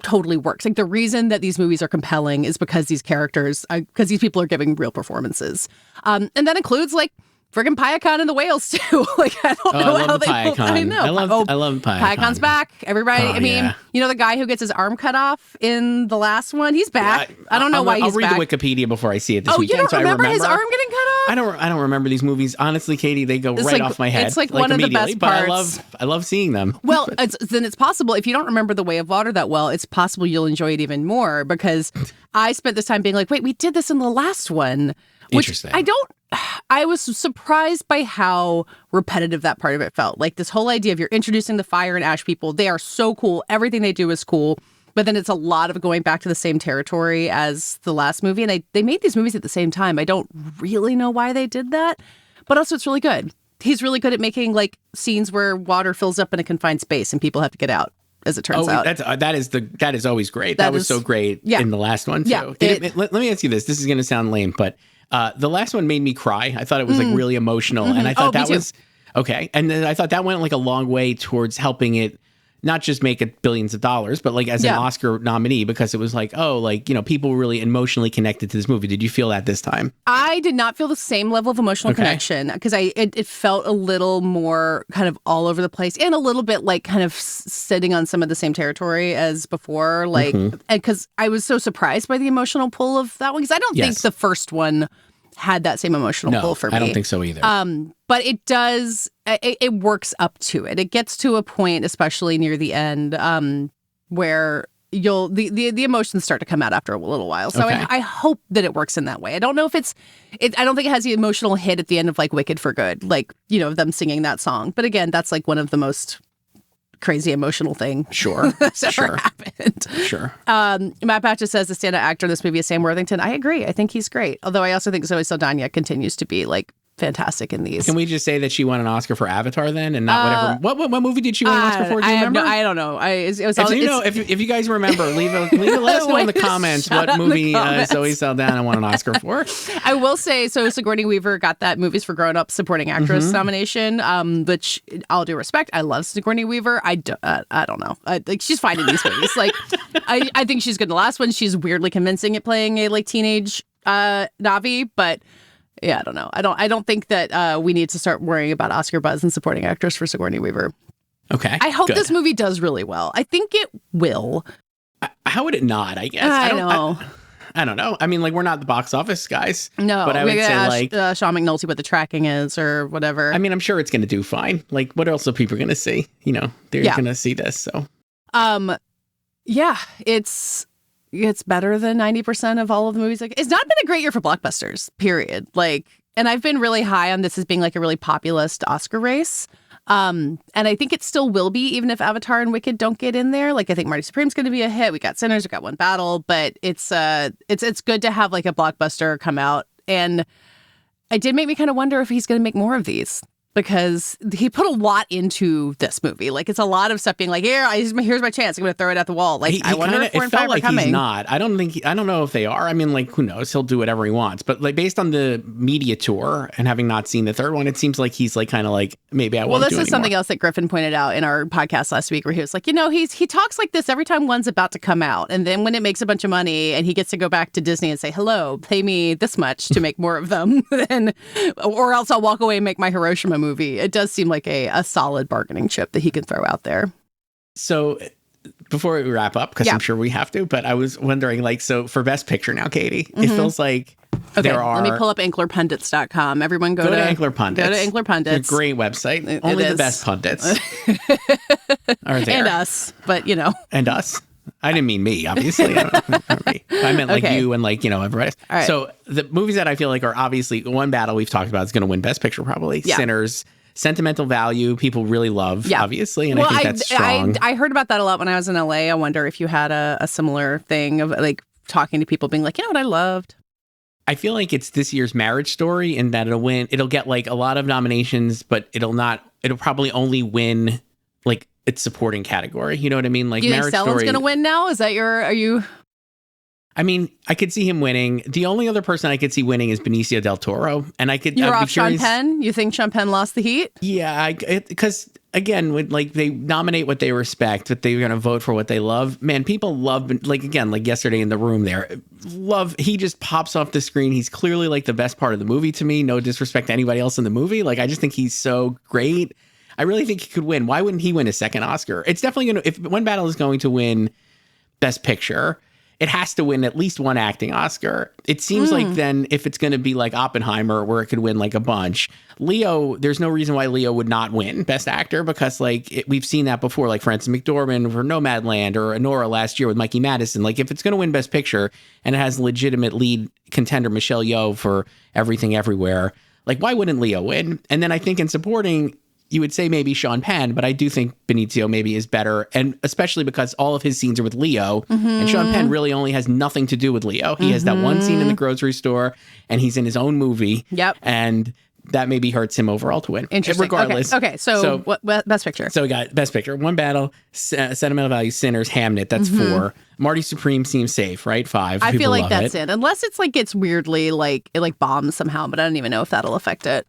totally works. Like, the reason that these movies are compelling is because these characters, because these people are giving real performances, and that includes like friggin' Payakan and the whales too. Like, I don't know how they. I know. I love Payakan. Payakan's back. Everybody. I mean, the guy who gets his arm cut off in the last one. He's back. I don't know why he's back. I'll read the Wikipedia before I see it this weekend. You don't remember his arm getting cut off? I don't remember these movies. Honestly, Katey, they go right off my head. It's like one of the best parts. But I love seeing them. Well, then it's possible, if you don't remember The Way of Water that well, it's possible you'll enjoy it even more, because I spent this time being like, wait, we did this in the last one. Interesting. I was surprised by how repetitive that part of it felt. Like, this whole idea of you're introducing the fire and ash people. They are so cool. Everything they do is cool. But then it's a lot of going back to the same territory as the last movie. And they made these movies at the same time. I don't really know why they did that, but also it's really good. He's really good at making like scenes where water fills up in a confined space and people have to get out, as it turns out. That is always great. That was so great in the last one too. Yeah, let me ask you this. This is going to sound lame, but the last one made me cry. I thought it was like really emotional, and I thought that was okay. And then I thought that went like a long way towards helping it not just make it billions of dollars, but like as an Oscar nominee, because it was like, oh, like, you know, people were really emotionally connected to this movie. Did you feel that this time? I did not feel the same level of emotional connection because it felt a little more kind of all over the place and a little bit like kind of sitting on some of the same territory as before. Like, and because I was so surprised by the emotional pull of that one, because I don't think the first one had that same emotional pull for me. I don't think so either. But it does, it works up to it. It gets to a point, especially near the end, where the emotions start to come out after a little while. So I hope that it works in that way. I don't know if I don't think it has the emotional hit at the end of like Wicked for Good, like, you know, them singing that song. But again, that's like one of the most crazy emotional thing that's ever happened. Matt Patches says the standout actor in this movie is Sam Worthington. I agree. I think he's great. Although I also think Zoe Saldana continues to be like fantastic in these. Can we just say that she won an Oscar for Avatar then, and not whatever? What movie did she win an Oscar for? Do you remember? I don't know. If you guys remember, let us know in the comments what movie Zoe Saldana won an Oscar for. I will say, so Sigourney Weaver got that Movies for Grown Ups supporting actress nomination, which all due respect, I love Sigourney Weaver. I don't know. Like she's fine in these movies. Like I think she's good in the last one. She's weirdly convincing at playing a like teenage Na'vi, but. Yeah, I don't know. I don't think that we need to start worrying about Oscar buzz and supporting actors for Sigourney Weaver. Okay. I hope this movie does really well. I think it will. How would it not? I guess. I know. I don't know. I mean, like, we're not the box office guys. No, but I would say like Sean McNulty what the tracking is or whatever. I mean, I'm sure it's going to do fine. Like, what else are people going to see? You know, they're going to see this. So, yeah, it's better than 90% of all of the movies. Like, it's not been a great year for blockbusters, period. Like, and I've been really high on this as being like a really populist Oscar race. And I think it still will be, even if Avatar and Wicked don't get in there. Like, I think Marty Supreme's going to be a hit. We got Sinners, we got One Battle, but it's good to have like a blockbuster come out. And it did make me kind of wonder if he's going to make more of these. Because he put a lot into this movie. Like, it's a lot of stuff being like, here's my chance. I'm going to throw it at the wall. Like, I wonder if 4 and 5 are coming. He's not. I don't know if they are. I mean, like, who knows? He'll do whatever he wants. But like, based on the media tour and having not seen the third one, it seems like he's like kind of like, maybe I won't do Well, this is anymore. Something else that Griffin pointed out in our podcast last week, where he was like, you know, he talks like this every time one's about to come out. And then when it makes a bunch of money and he gets to go back to Disney and say, hello, pay me this much to make more of them, or else I'll walk away and make my Hiroshima movie. It does seem like a solid bargaining chip that he can throw out there. So before we wrap up, because I'm sure we have to, but I was wondering, like, so for Best Picture now, Katey, it feels like there are... Let me pull up anklerpundits.com. Everyone go to Ankler Pundits. Go to Ankler Pundits. It's a great website. Only the best pundits are there. And us, but you know. And us. I didn't mean me, obviously. I meant like you and like, you know, everybody. Right. So the movies that I feel like are obviously One Battle we've talked about is going to win Best Picture probably. Yeah. Sinners. Sentimental value, people really love, obviously, and I think that's strong. I heard about that a lot when I was in LA. I wonder if you had a similar thing of like talking to people being like, you know what I loved? I feel like it's this year's Marriage Story and that it'll get like a lot of nominations, but it'll probably only win like its supporting category. You know what I mean? Like, you Marriage think Stellan's Story. going to win now? Are you... I mean, I could see him winning. The only other person I could see winning is Benicio del Toro, and You're off Sean Penn? You think Sean Penn lost the heat? Yeah, because again, when like they nominate what they respect, but they're going to vote for what they love. Man, people love, like, again, like yesterday in the room there, he just pops off the screen. He's clearly like the best part of the movie to me. No disrespect to anybody else in the movie. Like, I just think he's so great. I really think he could win. Why wouldn't he win a second Oscar? It's definitely going to, if One Battle is going to win Best Picture, it has to win at least one acting Oscar. It seems like then if it's going to be like Oppenheimer, where it could win like a bunch, Leo, there's no reason why Leo would not win Best Actor, because like we've seen that before, like Frances McDormand for Nomadland or Anora last year with Mikey Madison. Like, if it's going to win Best Picture and it has legitimate lead contender Michelle Yeoh for Everything Everywhere, like, why wouldn't Leo win? And then I think in supporting, you would say maybe Sean Penn, but I do think Benicio maybe is better. And especially because all of his scenes are with Leo. And Sean Penn really only has nothing to do with Leo. He has that one scene in the grocery store and he's in his own movie. Yep. And that maybe hurts him overall to win. Interesting. Regardless. Okay. So what Best Picture? So we got Best Picture. One Battle, Sentimental Value, Sinners, Hamnet. That's 4. Marty Supreme seems safe, right? 5. I People feel like love that's it. Unless it's like it's weirdly like it like bombs somehow, but I don't even know if that'll affect it.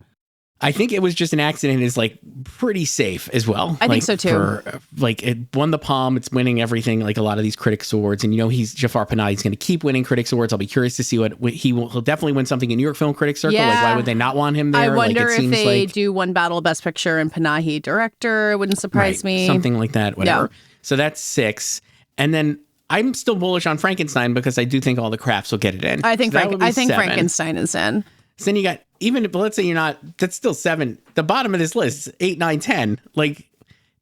I think it was just an accident. Is like pretty safe as well. I think so too. It won the Palm. It's winning everything. Like a lot of these Critics Awards, and Jafar Panahi is going to keep winning Critics Awards. I'll be curious to see what he'll definitely win something in New York Film Critics Circle. Yeah. Like why would they not want him there? I wonder like, if they do One Battle Best Picture and Panahi Director. It wouldn't surprise me. Something like that. Whatever. Yeah. So that's 6, and then I'm still bullish on Frankenstein because I do think all the crafts will get it in. I think so I think Frankenstein is in. So then you got, even if, let's say you're not, that's still 7. The bottom of this list, 8, 9, 10. Like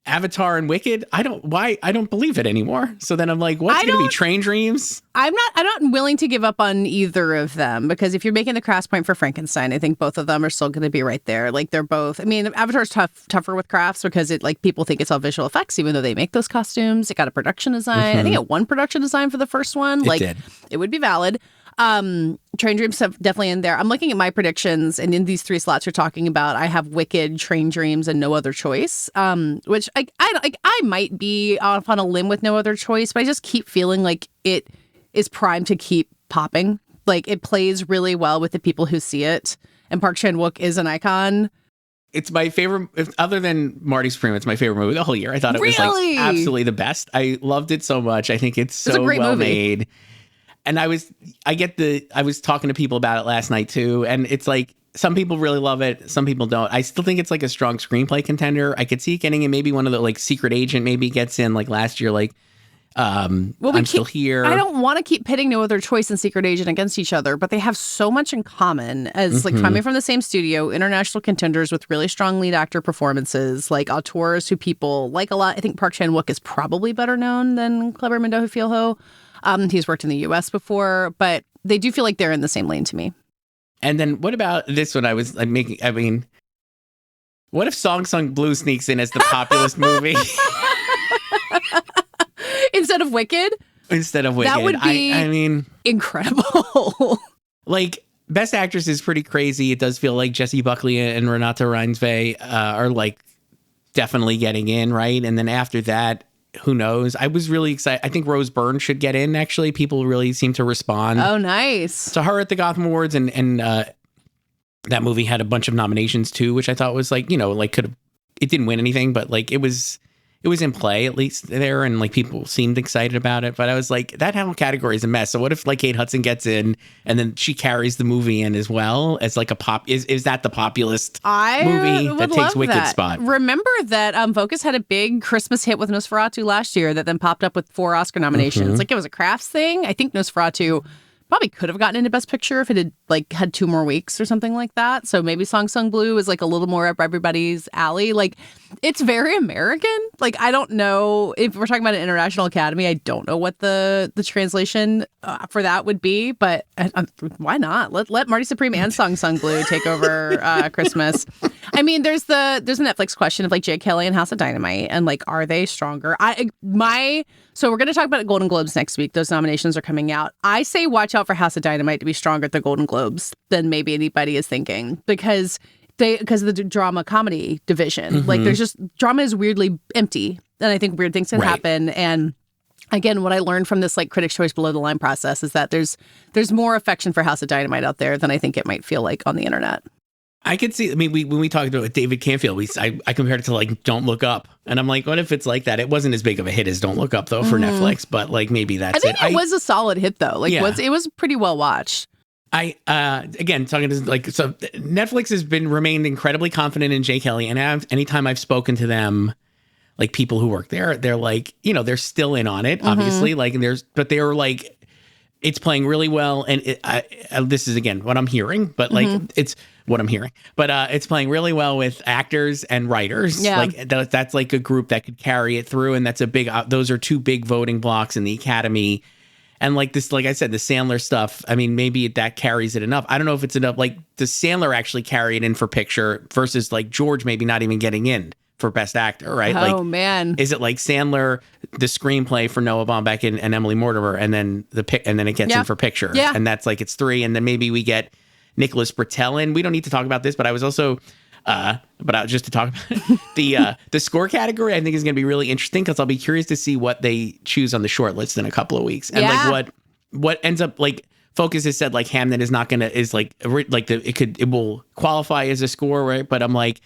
Avatar and Wicked, I don't believe it anymore. So then I'm like, what's going to be Train Dreams? I'm not willing to give up on either of them because if you're making the crafts point for Frankenstein, I think both of them are still going to be right there. Like they're both, I mean, Avatar's tougher with crafts because it like people think it's all visual effects, even though they make those costumes. It got a production design. I think it won production design for the first one. It did. It would be valid. Train Dreams stuff definitely in there. I'm looking at my predictions, and in these 3 slots you're talking about, I have Wicked, Train Dreams, and No Other Choice. Which I might be off on a limb with No Other Choice, but I just keep feeling like it is primed to keep popping. Like it plays really well with the people who see it, and Park Chan-wook is an icon. It's my favorite, other than Marty Supreme, it's my favorite movie the whole year. I thought it was like absolutely the best. I loved it so much. I think it's so well made. And I was talking to people about it last night too. And it's like, some people really love it. Some people don't. I still think it's like a strong screenplay contender. I could see it getting in. Maybe one of the like Secret Agent maybe gets in like last year, like, I'm Still Here. I don't want to keep pitting No Other Choice and Secret Agent against each other, but they have so much in common as like coming from the same studio, international contenders with really strong lead actor performances, like auteurs who people like a lot. I think Park Chan-wook is probably better known than Kleber Mendo Filho. He's worked in the U.S. before, but they do feel like they're in the same lane to me. And then what about this one? What if Song Sung Blue sneaks in as the populist movie? Instead of Wicked? That would be incredible. Like, Best Actress is pretty crazy. It does feel like Jessie Buckley and Renata Reinsve are like definitely getting in, right? And then after that, who knows? I was really excited. I think Rose Byrne should get in, actually. People really seem to respond. Oh, nice. To her at the Gotham Awards, and that movie had a bunch of nominations too, which I thought was like, it didn't win anything, but like it was in play at least there, and like people seemed excited about it. But I was like, that whole category is a mess. So what if like Kate Hudson gets in and then she carries the movie in as well as like a pop? Is that the populist movie that takes Wicked's spot? Remember that Focus had a big Christmas hit with Nosferatu last year that then popped up with 4 Oscar nominations. Like it was a crafts thing. I think Nosferatu probably could have gotten into Best Picture if it had like had 2 more weeks or something like that. So maybe Song Sung Blue is like a little more up everybody's alley. Like it's very American. Like I don't know if we're talking about an international academy. I don't know what the translation for that would be, but why not? Let Marty Supreme and Song Sung Blue take over Christmas. I mean, there's a Netflix question of like Jake Kelly and House of Dynamite, and like, are they stronger? So we're going to talk about Golden Globes next week. Those nominations are coming out. I say watch out for House of Dynamite to be stronger at the Golden Globes than maybe anybody is thinking, because of the drama comedy division. Like there's just, drama is weirdly empty, and I think weird things can happen. And again, what I learned from this like Critics' Choice below the line process is that there's more affection for House of Dynamite out there than I think it might feel like on the internet. I could see. I mean, when we talked about David Canfield, I compared it to like Don't Look Up, and I'm like, what if it's like that? It wasn't as big of a hit as Don't Look Up though for Netflix, but like maybe that's it. I think it was a solid hit though. Like it was pretty well watched. Again, talking to like, so Netflix has remained incredibly confident in Jay Kelly, and anytime I've spoken to them, like people who work there, they're like, they're still in on it, obviously, like, but they're like, it's playing really well, and this is again what I'm hearing, but like it's what I'm hearing, but it's playing really well with actors and writers. Yeah. Like that's like a group that could carry it through, and that's those are 2 big voting blocks in the Academy. And like this, like I said, the Sandler stuff, I mean, maybe that carries it enough. I don't know if it's enough. Like, does Sandler actually carry it in for picture versus like George maybe not even getting in for best actor, right? Oh, man. Is it like Sandler, the screenplay for Noah Baumbach and Emily Mortimer, and then it gets in for picture? Yeah. And that's like, it's 3. And then maybe we get Nicholas Britell in. We don't need to talk about this, but I was also, just to talk about the score category, I think is going to be really interesting because I'll be curious to see what they choose on the short list in a couple of weeks. And like what ends up, like, Focus has said like Hamnet is not going to, is like it will qualify as a score, right? But I'm like,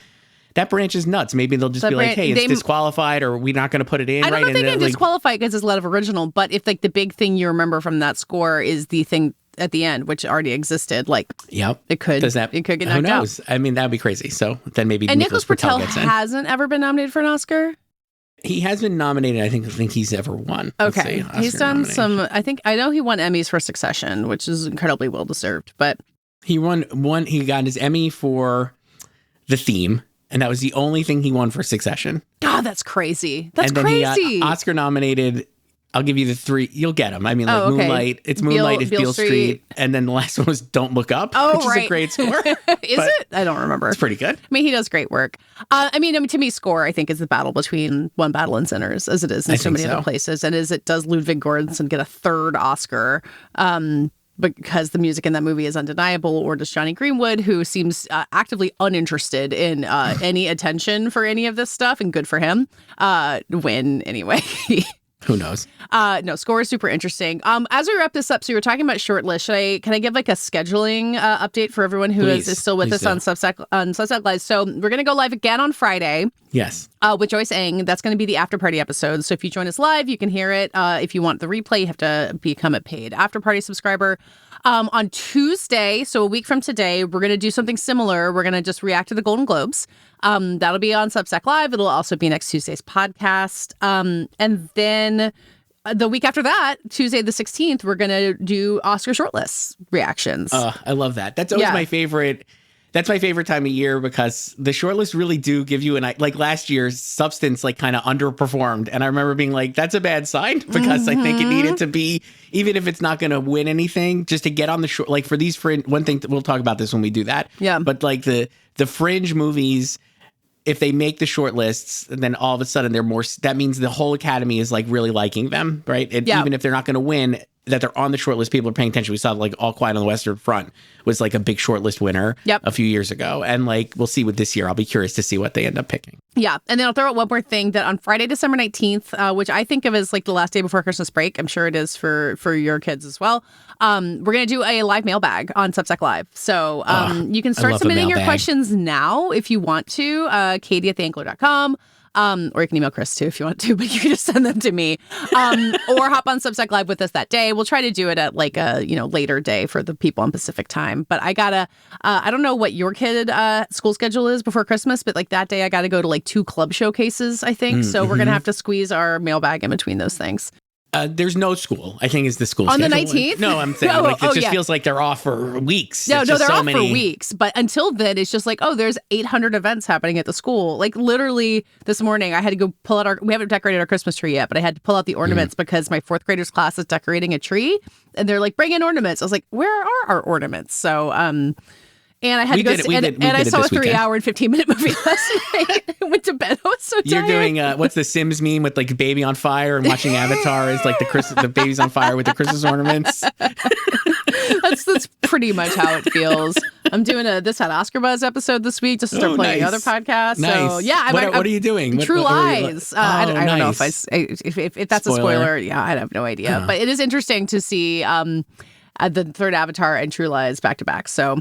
that branch is nuts. Maybe they'll just be like, hey, it's disqualified, or we're not going to put it in. I don't know if they can like, disqualify it because it's a lot of original, but if like the big thing you remember from that score is the thing at the end, which already existed, like, it could get knocked out. Who knows? I mean, that would be crazy. So then maybe Nicholas Britell gets in. hasn't ever been nominated for an Oscar. He has been nominated. I think he's ever won. Okay, he's done some. I know he won Emmys for Succession, which is incredibly well deserved. But he won one. He got his Emmy for the theme. And that was the only thing he won for Succession. God, that's crazy. That's and then crazy. He got Oscar nominated. I'll give you the 3. You'll get them. I mean, like Moonlight. It's Moonlight. It's Beale Street. And then the last one was Don't Look Up, which is a great score. Is it? I don't remember. It's pretty good. I mean, he does great work. I mean, to me, score, I think, is the battle between One Battle and Sinners, as it is in so many other places. And as it does Ludwig Göransson get a 3rd Oscar, because the music in that movie is undeniable, or does Johnny Greenwood, who seems actively uninterested in any attention for any of this stuff, and good for him, win anyway. Who knows? No, score is super interesting. As we wrap this up, so you were talking about shortlist. Can I give like a scheduling update for everyone who is still with us on Substack Live? So we're going to go live again on Friday. Yes. With Joyce Eng. That's going to be the after party episode. So if you join us live, you can hear it. If you want the replay, you have to become a paid after party subscriber. On Tuesday, so a week from today, we're going to do something similar. We're going to just react to the Golden Globes. That'll be on Substack Live. It'll also be next Tuesday's podcast. And then the week after that, Tuesday the 16th, we're going to do Oscar shortlist reactions. I love that. That's always my favorite. That's my favorite time of year because the shortlists really do give you like last year's Substance like kind of underperformed. And I remember being like, that's a bad sign because I think it needed to be, even if it's not going to win anything, just to get on the short, like for these fringe, one thing we'll talk about this when we do that. Yeah. But like the fringe movies, if they make the short lists, then all of a sudden they're more, that means the whole Academy is like really liking them, right? And even if they're not going to win, that they're on the short list, people are paying attention. We saw like All Quiet on the Western Front was like a big short list winner a few years ago. And like, we'll see with this year. I'll be curious to see what they end up picking. Yeah. And then I'll throw out one more thing that on Friday, December 19th, which I think of as like the last day before Christmas break. I'm sure it is for your kids as well. We're going to do a live mailbag on Substack Live. So you can start submitting your questions now if you want to. Katey@theangler.com. Or you can email Chris too if you want to, but you can just send them to me. Or hop on Substack Live with us that day. We'll try to do it at like a later day for the people on Pacific time. But I gotta, I don't know what your kid school schedule is before Christmas, but like that day I gotta go to like 2 club showcases, I think. So we're gonna have to squeeze our mailbag in between those things. There's no school, I think, is the school on schedule. The 19th? No, I'm saying it just feels like they're off for weeks. No, they're off for weeks. But until then, it's just like, there's 800 events happening at the school. Like literally this morning, I had to go pull out we haven't decorated our Christmas tree yet, but I had to pull out the ornaments because my 4th graders class is decorating a tree. And they're like, bring in ornaments. I was like, where are our ornaments? So, and I had to go and I saw a 3-hour and 15-minute movie last night. I went to bed. I was so tired. You're doing what's the Sims meme with like baby on fire and watching Avatar is like the baby's on fire with the Christmas ornaments. That's pretty much how it feels. I'm doing this had Oscar Buzz episode this week just to start playing the other podcast. Nice. So yeah, what are you doing? True Lies. I don't know if that's Spoiler. a spoiler. Yeah, I have no idea. But it is interesting to see the 3rd Avatar and True Lies back to back. So.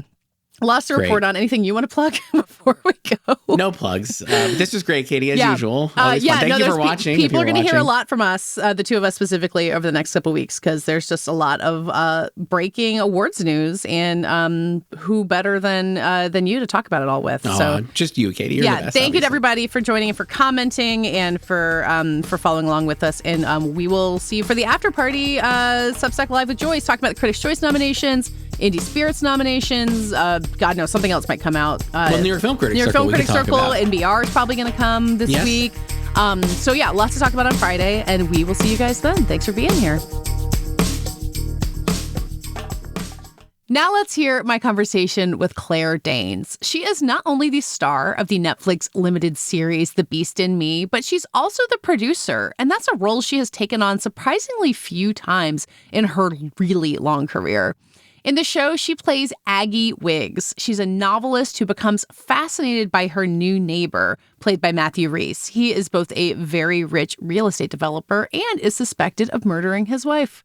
Lots to report on. Anything you want to plug before we go? No plugs. This was great, Katey, as usual. Thank you for watching. People are going to hear a lot from us, the 2 of us specifically, over the next couple of weeks because there's just a lot of breaking awards news, and who better than you to talk about it all with? So just you, Katey. You're the best, thank you to everybody for joining and for commenting and for following along with us. And we will see you for the after party Substack Live with Joyce, talking about the Critics' Choice nominations. Indie Spirits nominations. God knows, something else might come out. New York Film Critics Circle. NBR is probably going to come this week. So yeah, lots to talk about on Friday, and we will see you guys then. Thanks for being here. Now let's hear my conversation with Claire Danes. She is not only the star of the Netflix limited series The Beast in Me, but she's also the producer, and that's a role she has taken on surprisingly few times in her really long career. In the show, she plays Aggie Wiggs. She's a novelist who becomes fascinated by her new neighbor, played by Matthew Rhys. He is both a very rich real estate developer and is suspected of murdering his wife.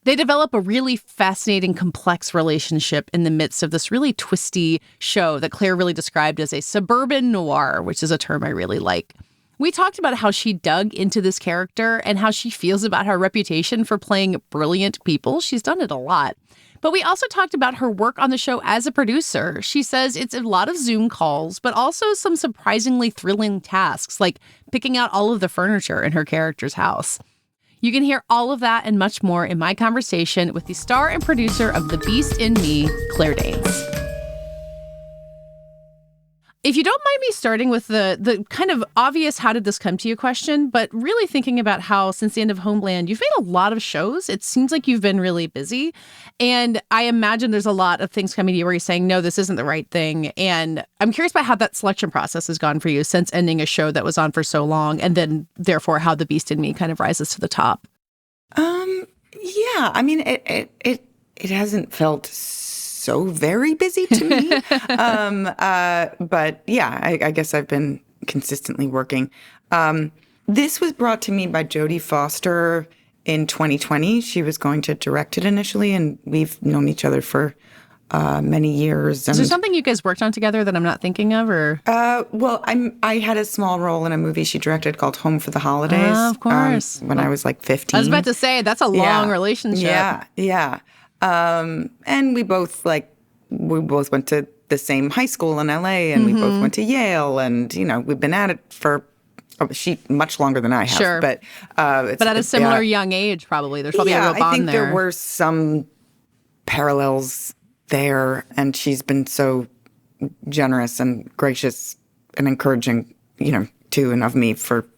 They develop a really fascinating, complex relationship in the midst of this really twisty show that Claire really described as a suburban noir, which is a term I really like. We talked about how she dug into this character and how she feels about her reputation for playing brilliant people. She's done it a lot. But we also talked about her work on the show as a producer. She says it's a lot of Zoom calls, but also some surprisingly thrilling tasks, like picking out all of the furniture in her character's house. You can hear all of that and much more in my conversation with the star and producer of The Beast in Me, Claire Danes. If you don't mind me starting with the kind of obvious how did this come to you question, but really thinking about how since the end of Homeland, you've made a lot of shows. It seems like you've been really busy. And I imagine there's a lot of things coming to you where you're saying, no, this isn't the right thing. And I'm curious about how that selection process has gone for you since ending a show that was on for so long. And then therefore how The Beast in Me kind of rises to the top. Yeah, I mean, it hasn't felt so very busy to me. But yeah, I guess I've been consistently working. This was brought to me by Jodie Foster in 2020. She was going to direct it initially, and we've known each other for many years. Is there something you guys worked on together that I'm not thinking of, or? Well, I had a small role in a movie she directed called Home for the Holidays. Of course. When I was like 15. I was about to say, that's a long relationship. Yeah. And we both went to the same high school in LA, and we both went to Yale, and we've been at it for much longer than I have. Sure. But at a similar young age, probably. There's probably a real bond there. I think there were some parallels there, and she's been so generous and gracious and encouraging, to and of me for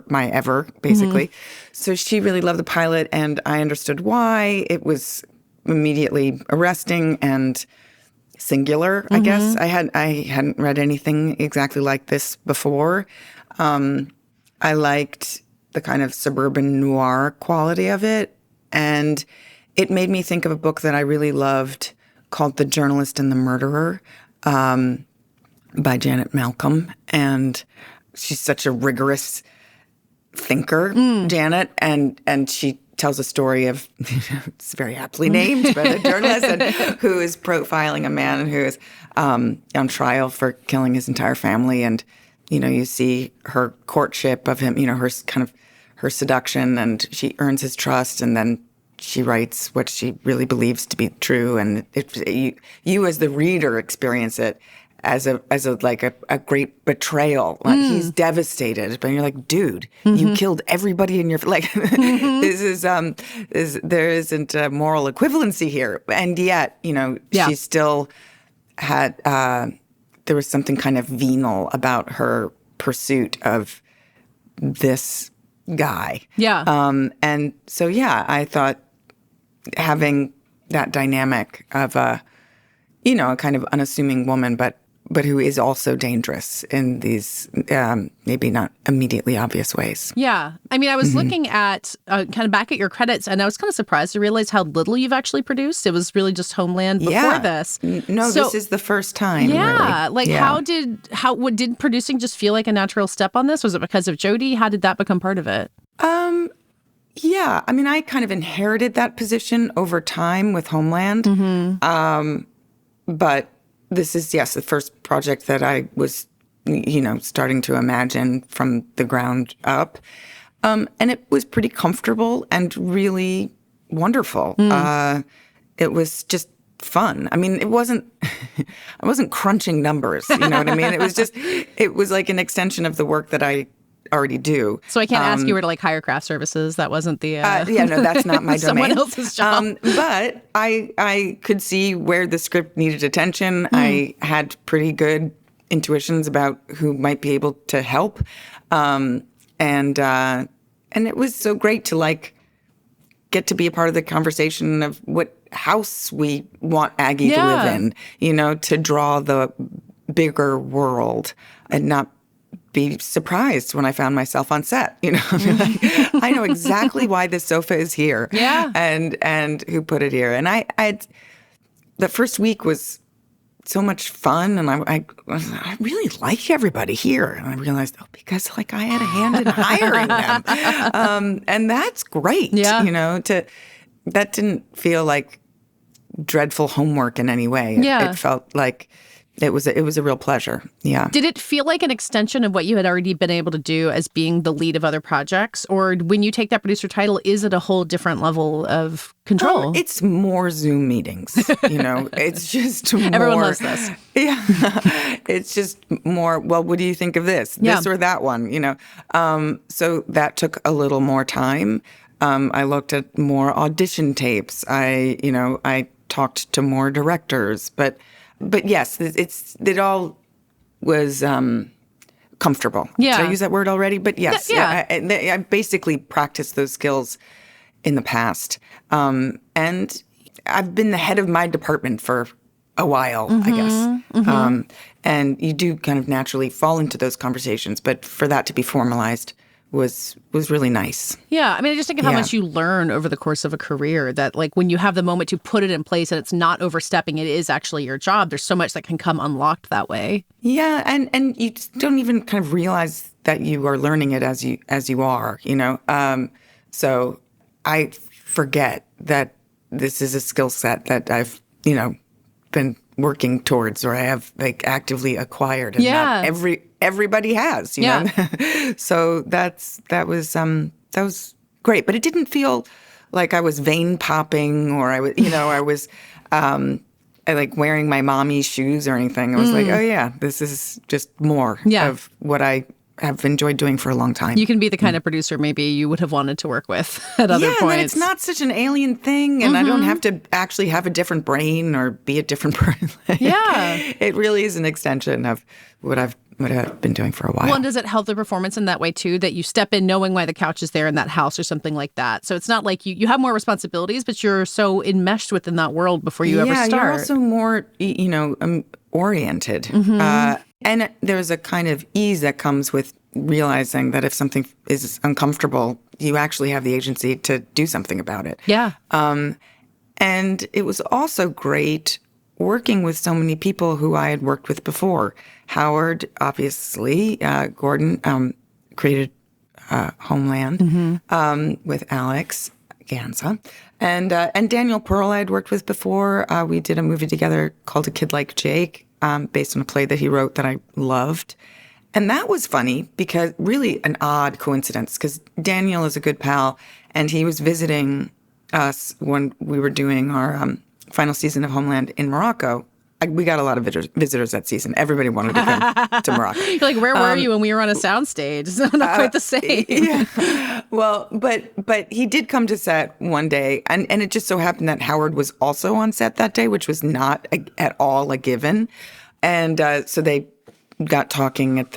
my ever, basically. So she really loved the pilot, and I understood why. It was immediately arresting and singular, I guess. I hadn't read anything exactly like this before. I liked the kind of suburban noir quality of it, and it made me think of a book that I really loved called The Journalist and the Murderer by Janet Malcolm. And she's such a rigorous thinker, Janet, and she tells a story of, it's very aptly named, but a journalist who is profiling a man who is on trial for killing his entire family. And, you see her courtship of him, her seduction, and she earns his trust, and then she writes what she really believes to be true. And you as the reader experience it as a great betrayal. Like he's devastated, but you're like, dude, you killed everybody in your this is there isn't a moral equivalency here, and yet she still had there was something kind of venal about her pursuit of this guy. And so I thought having that dynamic of a kind of unassuming woman, but who is also dangerous in these maybe not immediately obvious ways. Yeah. I mean, I was looking at kind of back at your credits, and I was kind of surprised to realize how little you've actually produced. It was really just Homeland before this. No, this is the first time. Yeah. Really. How did producing just feel like a natural step on this? Was it because of Jodie? How did that become part of it? Yeah. I mean, I kind of inherited that position over time with Homeland. But this is, the first project that I was, starting to imagine from the ground up. And it was pretty comfortable and really wonderful. It was just fun. I mean, I wasn't crunching numbers, you know what I mean? It was like an extension of the work that I already do. So I can't ask you where to hire craft services. That wasn't the... no, that's not my domain. Someone else's job. But I could see where the script needed attention. I had pretty good intuitions about who might be able to help. And it was so great to get to be a part of the conversation of what house we want Aggie to live in, to draw the bigger world and not be surprised when I found myself on set. I know exactly why this sofa is here. Yeah. And who put it here. And the first week was so much fun, and I really like everybody here. And I realized, because I had a hand in hiring them, and that's great. Yeah. That didn't feel like dreadful homework in any way. It felt like it was a real pleasure. Yeah. Did it feel like an extension of what you had already been able to do as being the lead of other projects? Or when you take that producer title, is it a whole different level of control? It's more Zoom meetings. It's just more. Everyone loves this. Yeah. It's just more, well, what do you think of this or that one? So that took a little more time. I looked at more audition tapes. I talked to more directors, but yes, it all was comfortable. Yeah. Did I use that word already? But yes, Yeah. I basically practiced those skills in the past. And I've been the head of my department for a while, I guess. And you do kind of naturally fall into those conversations, but for that to be formalized was really nice. Yeah. I mean, I just think of how much you learn over the course of a career, that when you have the moment to put it in place and it's not overstepping, it is actually your job. There's so much that can come unlocked that way. Yeah. And you just don't even kind of realize that you are learning it as you are, So I forget that this is a skill set that I've, been working towards, or I have actively acquired, and not everybody has, you know. So that was great, but it didn't feel like I was vein popping, or I was like wearing my mommy's shoes or anything. I was like, oh yeah, this is just more of what I have enjoyed doing for a long time. You can be the kind of producer maybe you would have wanted to work with at other points. Yeah, and it's not such an alien thing, and I don't have to actually have a different brain or be a different person. It really is an extension of what I've been doing for a while. Well, and does it help the performance in that way too, that you step in knowing why the couch is there in that house or something like that? So it's not like you have more responsibilities, but you're so enmeshed within that world before you ever start. Yeah, you're also more, oriented. And there's a kind of ease that comes with realizing that if something is uncomfortable, you actually have the agency to do something about it. Yeah. And it was also great working with so many people who I had worked with before. Howard, obviously, Gordon created Homeland with Alex Ganza. And Daniel Pearl I had worked with before. We did a movie together called A Kid Like Jake, based on a play that he wrote that I loved. And that was funny because really an odd coincidence, because Daniel is a good pal, and he was visiting us when we were doing our final season of Homeland in Morocco. We got a lot of visitors that season. Everybody wanted to come to Morocco. You're like, where were you when we were on a soundstage? It's not quite the same. Yeah. Well, but he did come to set one day, and it just so happened that Howard was also on set that day, which was not at all a given. And so they got talking at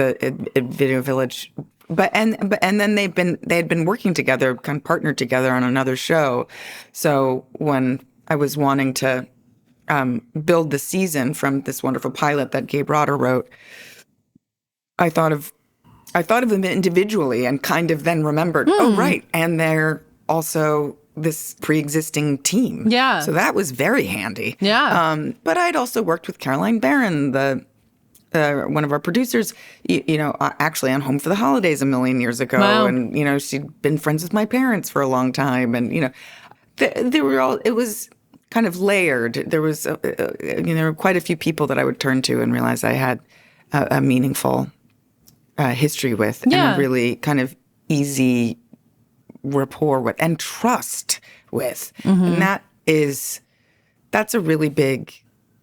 Video Village. And then they had been working together, kind of partnered together on another show. So when I was wanting to build the season from this wonderful pilot that Gabe Rotter wrote, I thought of them individually and kind of then remembered, oh, right, and they're also this pre-existing team. Yeah. So that was very handy. Yeah. But I'd also worked with Caroline Barron, one of our producers, actually on Home for the Holidays a million years ago. Wow. And, she'd been friends with my parents for a long time. And, they were all, it was kind of layered. There was, there were quite a few people that I would turn to and realize I had a meaningful history with, and a really kind of easy rapport with and trust with. And that's a really big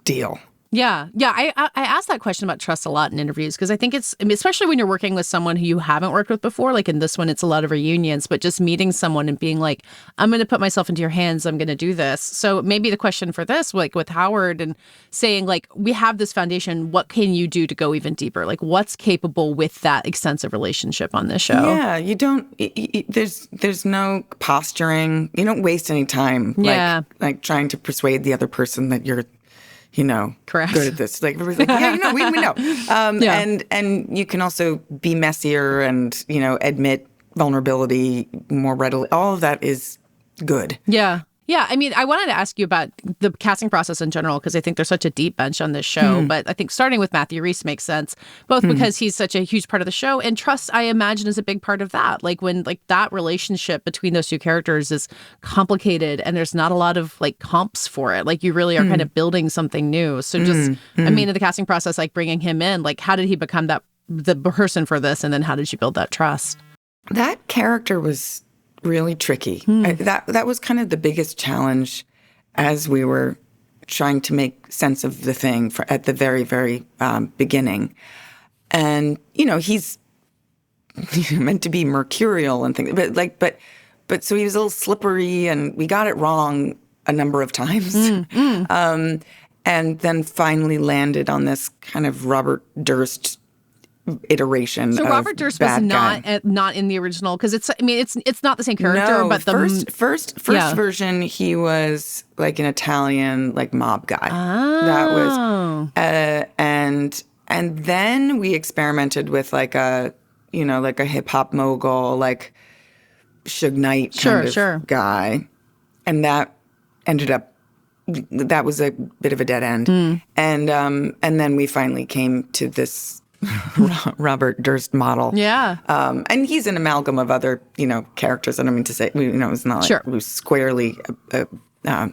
deal. Yeah. Yeah. I ask that question about trust a lot in interviews because I think especially when you're working with someone who you haven't worked with before, like in this one, it's a lot of reunions, but just meeting someone and being like, I'm going to put myself into your hands. I'm going to do this. So maybe the question for this, like with Howard and saying like, we have this foundation. What can you do to go even deeper? Like what's capable with that extensive relationship on this show? Yeah. You don't, there's no posturing. You don't waste any time. Yeah. Like trying to persuade the other person that you're, correct. Good at this. Like everybody's like, yeah, we know. And you can also be messier and, admit vulnerability more readily. All of that is good. Yeah. Yeah. I mean, I wanted to ask you about the casting process in general, because I think there's such a deep bench on this show. But I think starting with Matthew Rhys makes sense, both because he's such a huge part of the show, and trust, I imagine, is a big part of that. Like when that relationship between those two characters is complicated and there's not a lot of like comps for it. Like you really are kind of building something new. So just, I mean, in the casting process, like bringing him in, like how did he become the person for this? And then how did you build that trust? That character was really tricky. That was kind of the biggest challenge as we were trying to make sense of the thing at the very, very beginning. And he's meant to be mercurial and things, but so he was a little slippery, and we got it wrong a number of times. And then finally landed on this kind of Robert Durst iteration. So Robert Durst was not in the original, because it's not the same character. No, but the first version he was like an Italian like mob guy. Oh. That was and then we experimented with like a hip hop mogul, like Suge Knight kind of guy, and that ended up. That was a bit of a dead end, and then we finally came to this Robert Durst model. Yeah. And he's an amalgam of other, characters. I don't mean to say, it's not like it was squarely, but the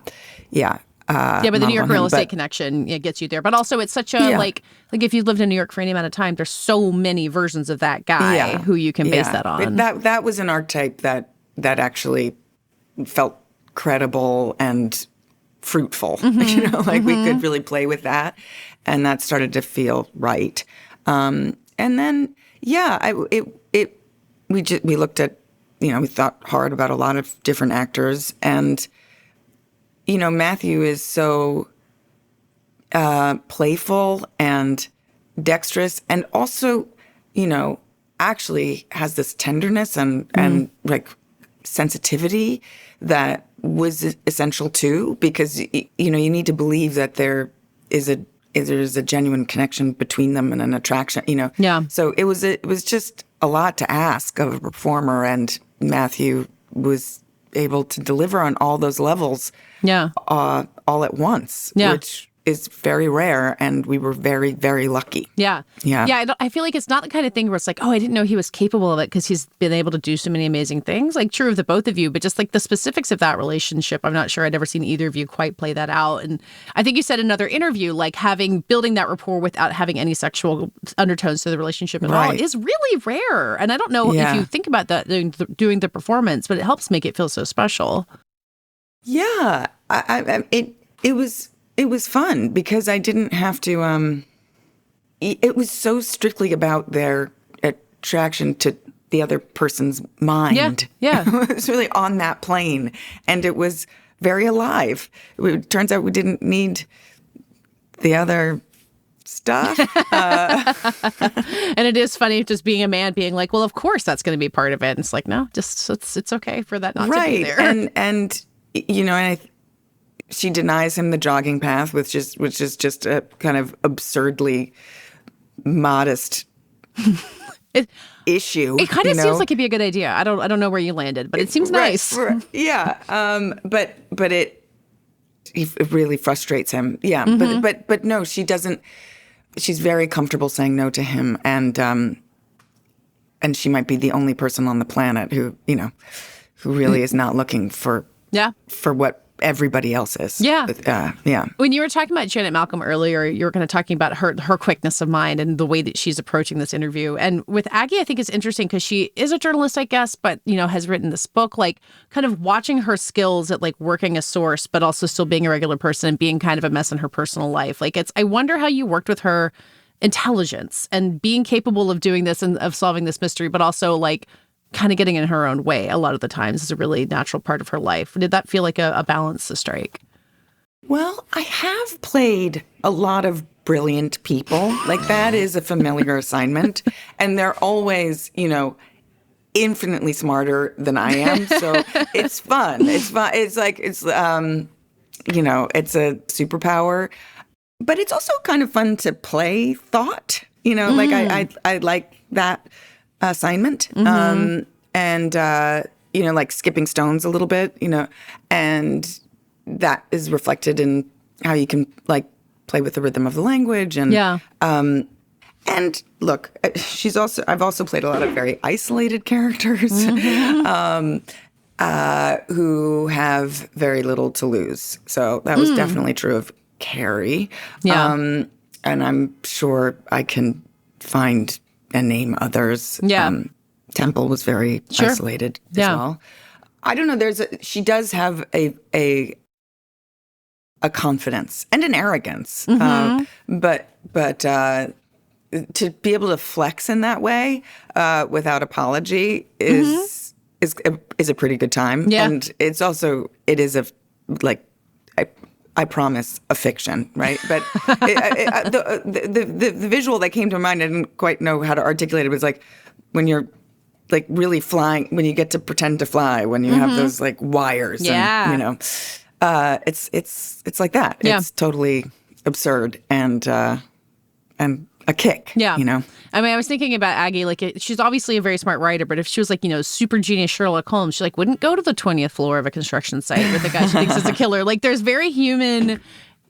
New York real estate connection gets you there. But also it's such a, like if you've lived in New York for any amount of time, there's so many versions of that guy who you can base that on. That was an archetype that actually felt credible and fruitful. We could really play with that. And that started to feel right. And then, we looked at, we thought hard about a lot of different actors, and, Matthew is so playful and dexterous, and also, actually has this tenderness and like sensitivity that was essential too, because, you need to believe that there's a genuine connection between them and an attraction, Yeah. So it was just a lot to ask of a performer, and Matthew was able to deliver on all those levels. Yeah. All at once. Yeah. Which is very rare, and we were very, very lucky. Yeah. Yeah. Yeah. I feel like it's not the kind of thing where it's like, oh, I didn't know he was capable of it because he's been able to do so many amazing things. Like, true of the both of you, but just like the specifics of that relationship, I'm not sure I'd ever seen either of you quite play that out. And I think you said in another interview, like building that rapport without having any sexual undertones to the relationship at all is really rare. And I don't know if you think about that doing the performance, but it helps make it feel so special. Yeah. It was fun because I didn't have to, it was so strictly about their attraction to the other person's mind. Yeah. It was really on that plane, and it was very alive. It turns out we didn't need the other stuff. And it is funny just being a man being like, well, of course that's going to be part of it. And it's like, no, just it's okay for that not to be there. And she denies him the jogging path, which is just a kind of absurdly modest issue. It kind of seems like it'd be a good idea. I don't know where you landed, but it seems nice. Yeah. But it really frustrates him. Yeah. But no, she doesn't. She's very comfortable saying no to him, and she might be the only person on the planet who really is not looking for Yeah. for what everybody else is. Yeah. Yeah. When you were talking about Janet Malcolm earlier, you were kind of talking about her quickness of mind and the way that she's approaching this interview. And with Aggie, I think it's interesting because she is a journalist, I guess, but, has written this book, like kind of watching her skills at like working a source, but also still being a regular person and being kind of a mess in her personal life. Like I wonder how you worked with her intelligence and being capable of doing this and of solving this mystery, but also like kind of getting in her own way a lot of the times is a really natural part of her life. Did that feel like a balance to strike? Well, I have played a lot of brilliant people. Like that is a familiar assignment. And they're always, infinitely smarter than I am. So it's fun. It's fun. It's like, it's a superpower. But it's also kind of fun to play thought. Like I like that assignment. And like skipping stones a little bit, and that is reflected in how you can like play with the rhythm of the language. And and look, I've also played a lot of very isolated characters who have very little to lose. So that was definitely true of Carrie. Yeah. And I'm sure I can find and name others. Yeah. Temple was very isolated as well. I don't know. She does have a confidence and an arrogance, but to be able to flex in that way without apology is a pretty good time. Yeah. And it is I promise, a fiction, right? But the visual that came to mind, I didn't quite know how to articulate it. It was like when you're like really flying, when you get to pretend to fly, when you have those like wires, and, it's like that. Yeah. It's totally absurd and a kick. Yeah. I mean, I was thinking about Aggie, like she's obviously a very smart writer, but if she was like, super genius Sherlock Holmes, she like wouldn't go to the 20th floor of a construction site with a guy she thinks is a killer. Like there's very human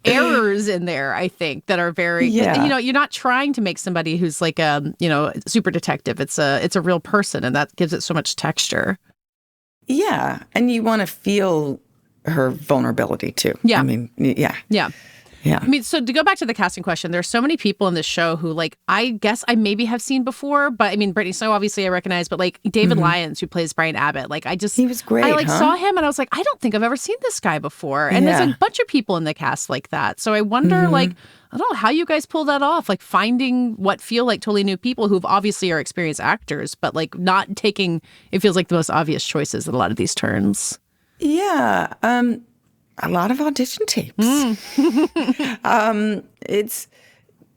errors in there, I think, that are very, you're not trying to make somebody who's like a, super detective. It's a real person, and that gives it so much texture. Yeah. And you want to feel her vulnerability too. Yeah. I mean, yeah. Yeah. Yeah. I mean, so to go back to the casting question, there's so many people in this show who, like, I guess I maybe have seen before, but I mean, Brittany Snow, obviously I recognize, but like David Lyons, who plays Brian Abbott, like he was great. I saw him and I was like, I don't think I've ever seen this guy before. And there's a bunch of people in the cast like that. So I wonder, like, I don't know how you guys pull that off, like finding what feel like totally new people who obviously are experienced actors, but like not taking, it feels like the most obvious choices at a lot of these turns. Yeah. A lot of audition tapes.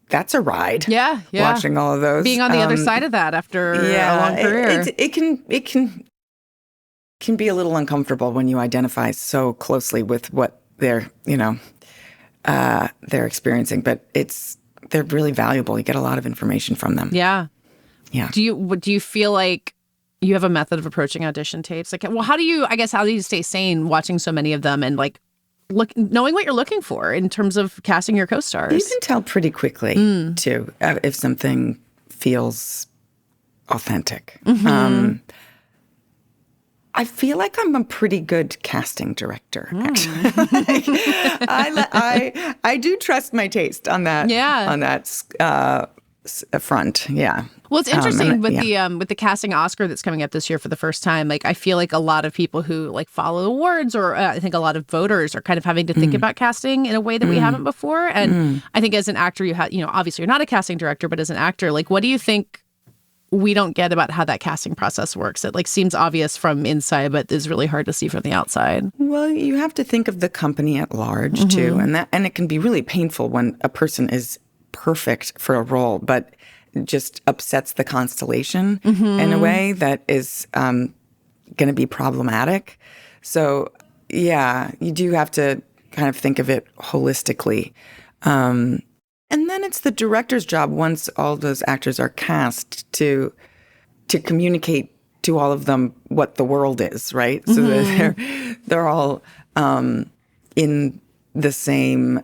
That's a ride. Yeah. Watching all of those, being on the other side of that after a long career, it can be a little uncomfortable when you identify so closely with what they're experiencing. But they're really valuable. You get a lot of information from them. Yeah. Yeah. Do you feel like you have a method of approaching audition tapes? Like, well, how do you stay sane watching so many of them and like knowing what you're looking for in terms of casting your co-stars? You can tell pretty quickly too if something feels authentic. I feel like I'm a pretty good casting director. Actually, I do trust my taste on that. Yeah. On that front. Yeah. Well, it's interesting with the casting Oscar that's coming up this year for the first time. Like, I feel like a lot of people who like follow awards, or I think a lot of voters are kind of having to think about casting in a way that we haven't before. And I think as an actor, you have, obviously you're not a casting director, but as an actor, like, what do you think we don't get about how that casting process works? It like seems obvious from inside, but is really hard to see from the outside. Well, you have to think of the company at large too, and it can be really painful when a person is perfect for a role, but just upsets the constellation in a way that is going to be problematic. So, yeah, you do have to kind of think of it holistically. And then it's the director's job, once all those actors are cast, to communicate to all of them what the world is, right? So that they're all in the same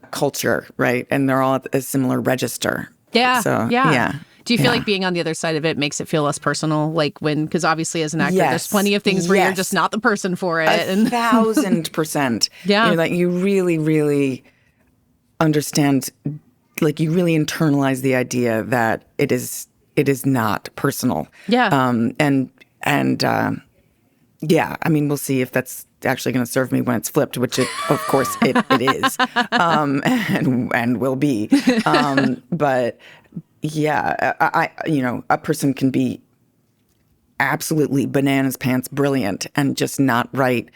culture, right? And they're all at a similar register. Yeah. So, yeah. Do you feel like being on the other side of it makes it feel less personal? Like because obviously as an actor, there's plenty of things where you're just not the person for it. 1,000%. Yeah. Like you really, really understand, like you really internalize the idea that it is not personal. Yeah. I mean, we'll see if that's actually going to serve me when it's flipped, which of course it is, and will be. But yeah, a person can be absolutely bananas pants brilliant and just not right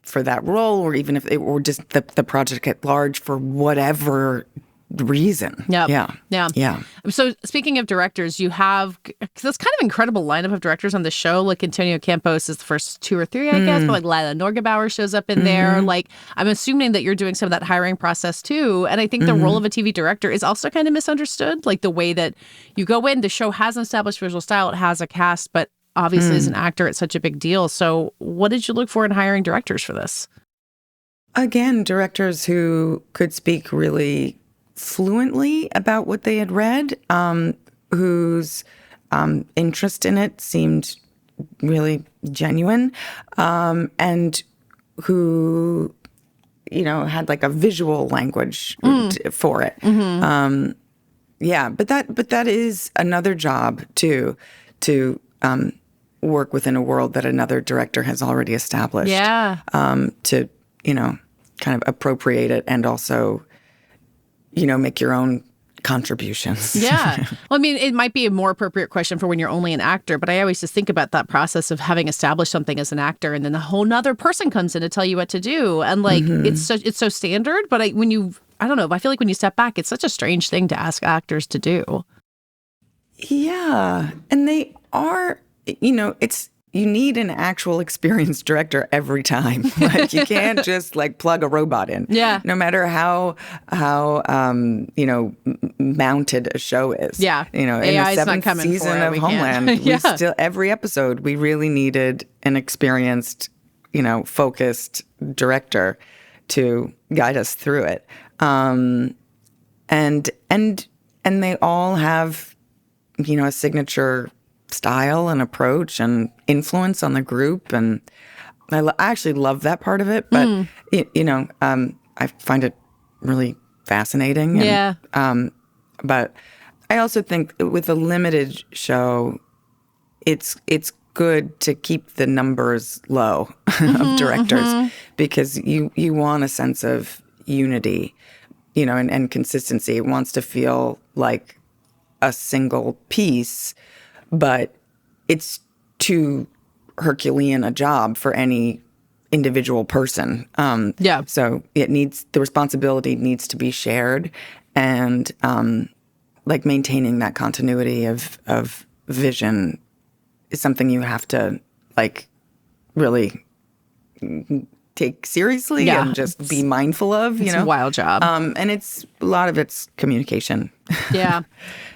for that role, or even if or just the project at large for whatever reason. Yeah. So speaking of directors, you have this kind of incredible lineup of directors on the show. Like Antonio Campos is the first 2 or 3, I guess, but like Lila Norgebauer shows up in there. Like I'm assuming that you're doing some of that hiring process too. And I think the role of a TV director is also kind of misunderstood. Like the way that you go in, the show has an established visual style, it has a cast, but obviously as an actor, it's such a big deal. So what did you look for in hiring directors for this? Again, directors who could speak really fluently about what they had read, whose interest in it seemed really genuine, and who, had like a visual language for it. But that is another job too, to work within a world that another director has already established. Yeah. To kind of appropriate it and also make your own contributions. Yeah. Well, I mean, it might be a more appropriate question for when you're only an actor, but I always just think about that process of having established something as an actor and then a whole nother person comes in to tell you what to do. And like, it's so standard, but I don't know, I feel like when you step back, it's such a strange thing to ask actors to do. Yeah. And they are, you need an actual experienced director every time. Like you can't just like plug a robot in. Yeah. No matter how mounted a show is. Yeah. In the 7th season of Homeland, we still every episode we really needed an experienced, focused director to guide us through it. And they all have, a signature style and approach and influence on the group, and I actually love that part of it. But I find it really fascinating. And, but I also think with a limited show, it's good to keep the numbers low of directors because you want a sense of unity, and consistency. It wants to feel like a single piece. But it's too Herculean a job for any individual person. So the responsibility needs to be shared, and like maintaining that continuity of vision is something you have to like really take seriously and just be mindful of. It's a wild job, and a lot of it's communication. Yeah.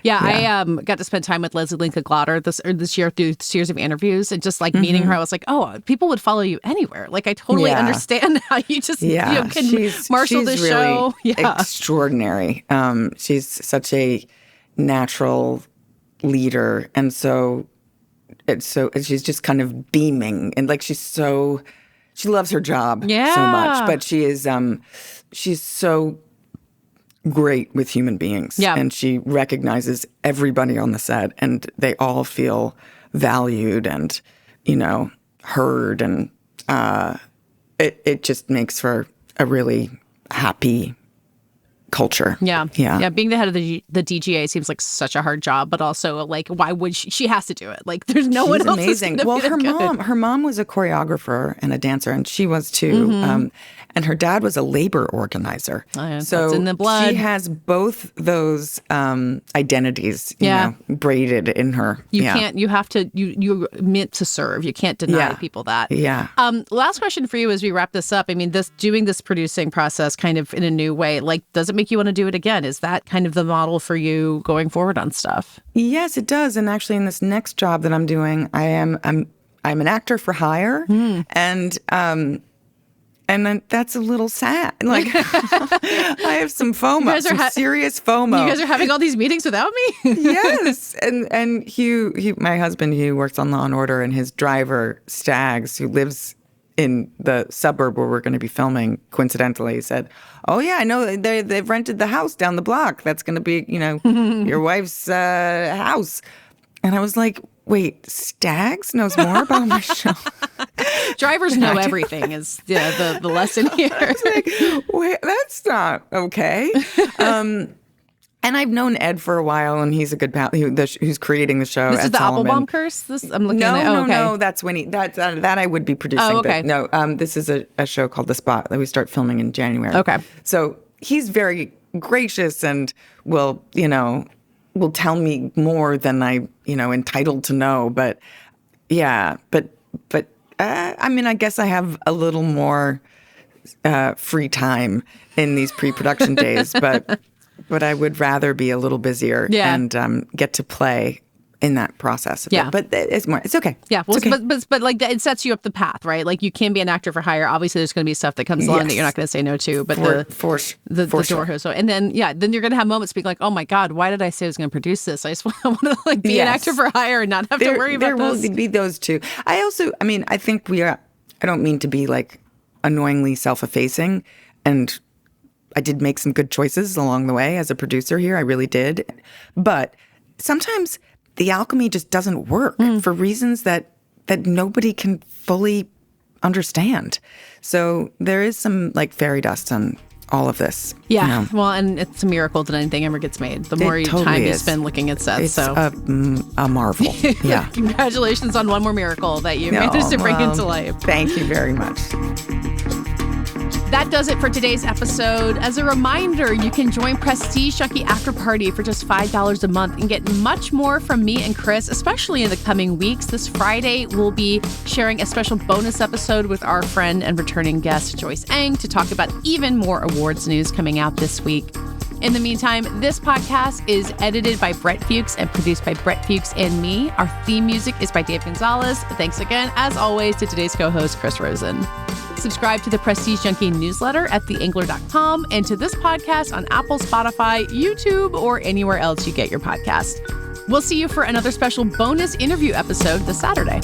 I got to spend time with Leslie Linka Glotter this year through a series of interviews, and just like meeting her, I was like, oh, people would follow you anywhere. Like I totally understand how you just can marshal this really show. Yeah, extraordinary. She's such a natural leader, and so she's just kind of beaming, and like she loves her job so much, but she's so great with human beings. Yeah. And she recognizes everybody on the set, and they all feel valued and, heard. And it just makes for a really happy culture. Yeah. Being the head of the DGA seems like such a hard job, but also like, why would she has to do it? Like there's no one else. Amazing. Well, her mom was a choreographer and a dancer, and she was too. And her dad was a labor organizer. Oh, yeah, so that's in the blood. She has both those identities, braided in her. You have to, you're meant to serve. You can't deny people that. Yeah. Last question for you as we wrap this up. I mean, doing this producing process kind of in a new way, like, does it make you want to do it again? Is that kind of the model for you going forward on stuff? Yes, it does. And actually in this next job that I'm doing, I'm an actor for hire. And And then that's a little sad. Like, I have some FOMO, some serious FOMO. You guys are having all these meetings without me? Yes. And Hugh, my husband, Hugh, works on Law & Order, and his driver, Stags, who lives in the suburb where we're going to be filming, coincidentally, said, "Oh, yeah, I know they've rented the house down the block. That's going to be, your wife's house." And I was like, wait, Stags knows more about my show? Drivers know everything is the lesson here. Like, wait, that's not okay. And I've known Ed for a while, and he's a good pal who's creating the show. This is the Solomon. Applebaum Curse? I'm looking at it. Oh, okay. No, that's Winnie. That I would be producing. Oh, okay. But no, this is a show called The Spot that we start filming in January. Okay. So he's very gracious and will tell me more than I, entitled to know. But yeah, but I mean, I guess I have a little more free time in these pre-production days, but I would rather be a little busier and get to play in that process. But it's okay. Yeah. Well, it's okay. But like it sets you up the path, right? Like you can be an actor for hire. Obviously, there's going to be stuff that comes along that you're not going to say no to. But the door host. And then then you're going to have moments being like, oh my God, why did I say I was going to produce this? I just want to be an actor for hire and not have to worry about this. There will be those two. I think I don't mean to be like annoyingly self-effacing, and I did make some good choices along the way as a producer here. I really did. But sometimes the alchemy just doesn't work for reasons that nobody can fully understand. So there is some like fairy dust on all of this. Yeah. Well, and it's a miracle that anything ever gets made. The more time you spend looking at sets. It's a marvel. Yeah. Congratulations on one more miracle that you managed to bring into life. Thank you very much. That does it for today's episode. As a reminder, you can join Prestige Junkie After Party for just $5 a month and get much more from me and Chris, especially in the coming weeks. This Friday, we'll be sharing a special bonus episode with our friend and returning guest, Joyce Eng, to talk about even more awards news coming out this week. In the meantime, this podcast is edited by Brett Fuchs and produced by Brett Fuchs and me. Our theme music is by Dave Gonzalez. Thanks again, as always, to today's co-host, Chris Rosen. Subscribe to the Prestige Junkie newsletter at theangler.com and to this podcast on Apple, Spotify, YouTube, or anywhere else you get your podcast. We'll see you for another special bonus interview episode this Saturday.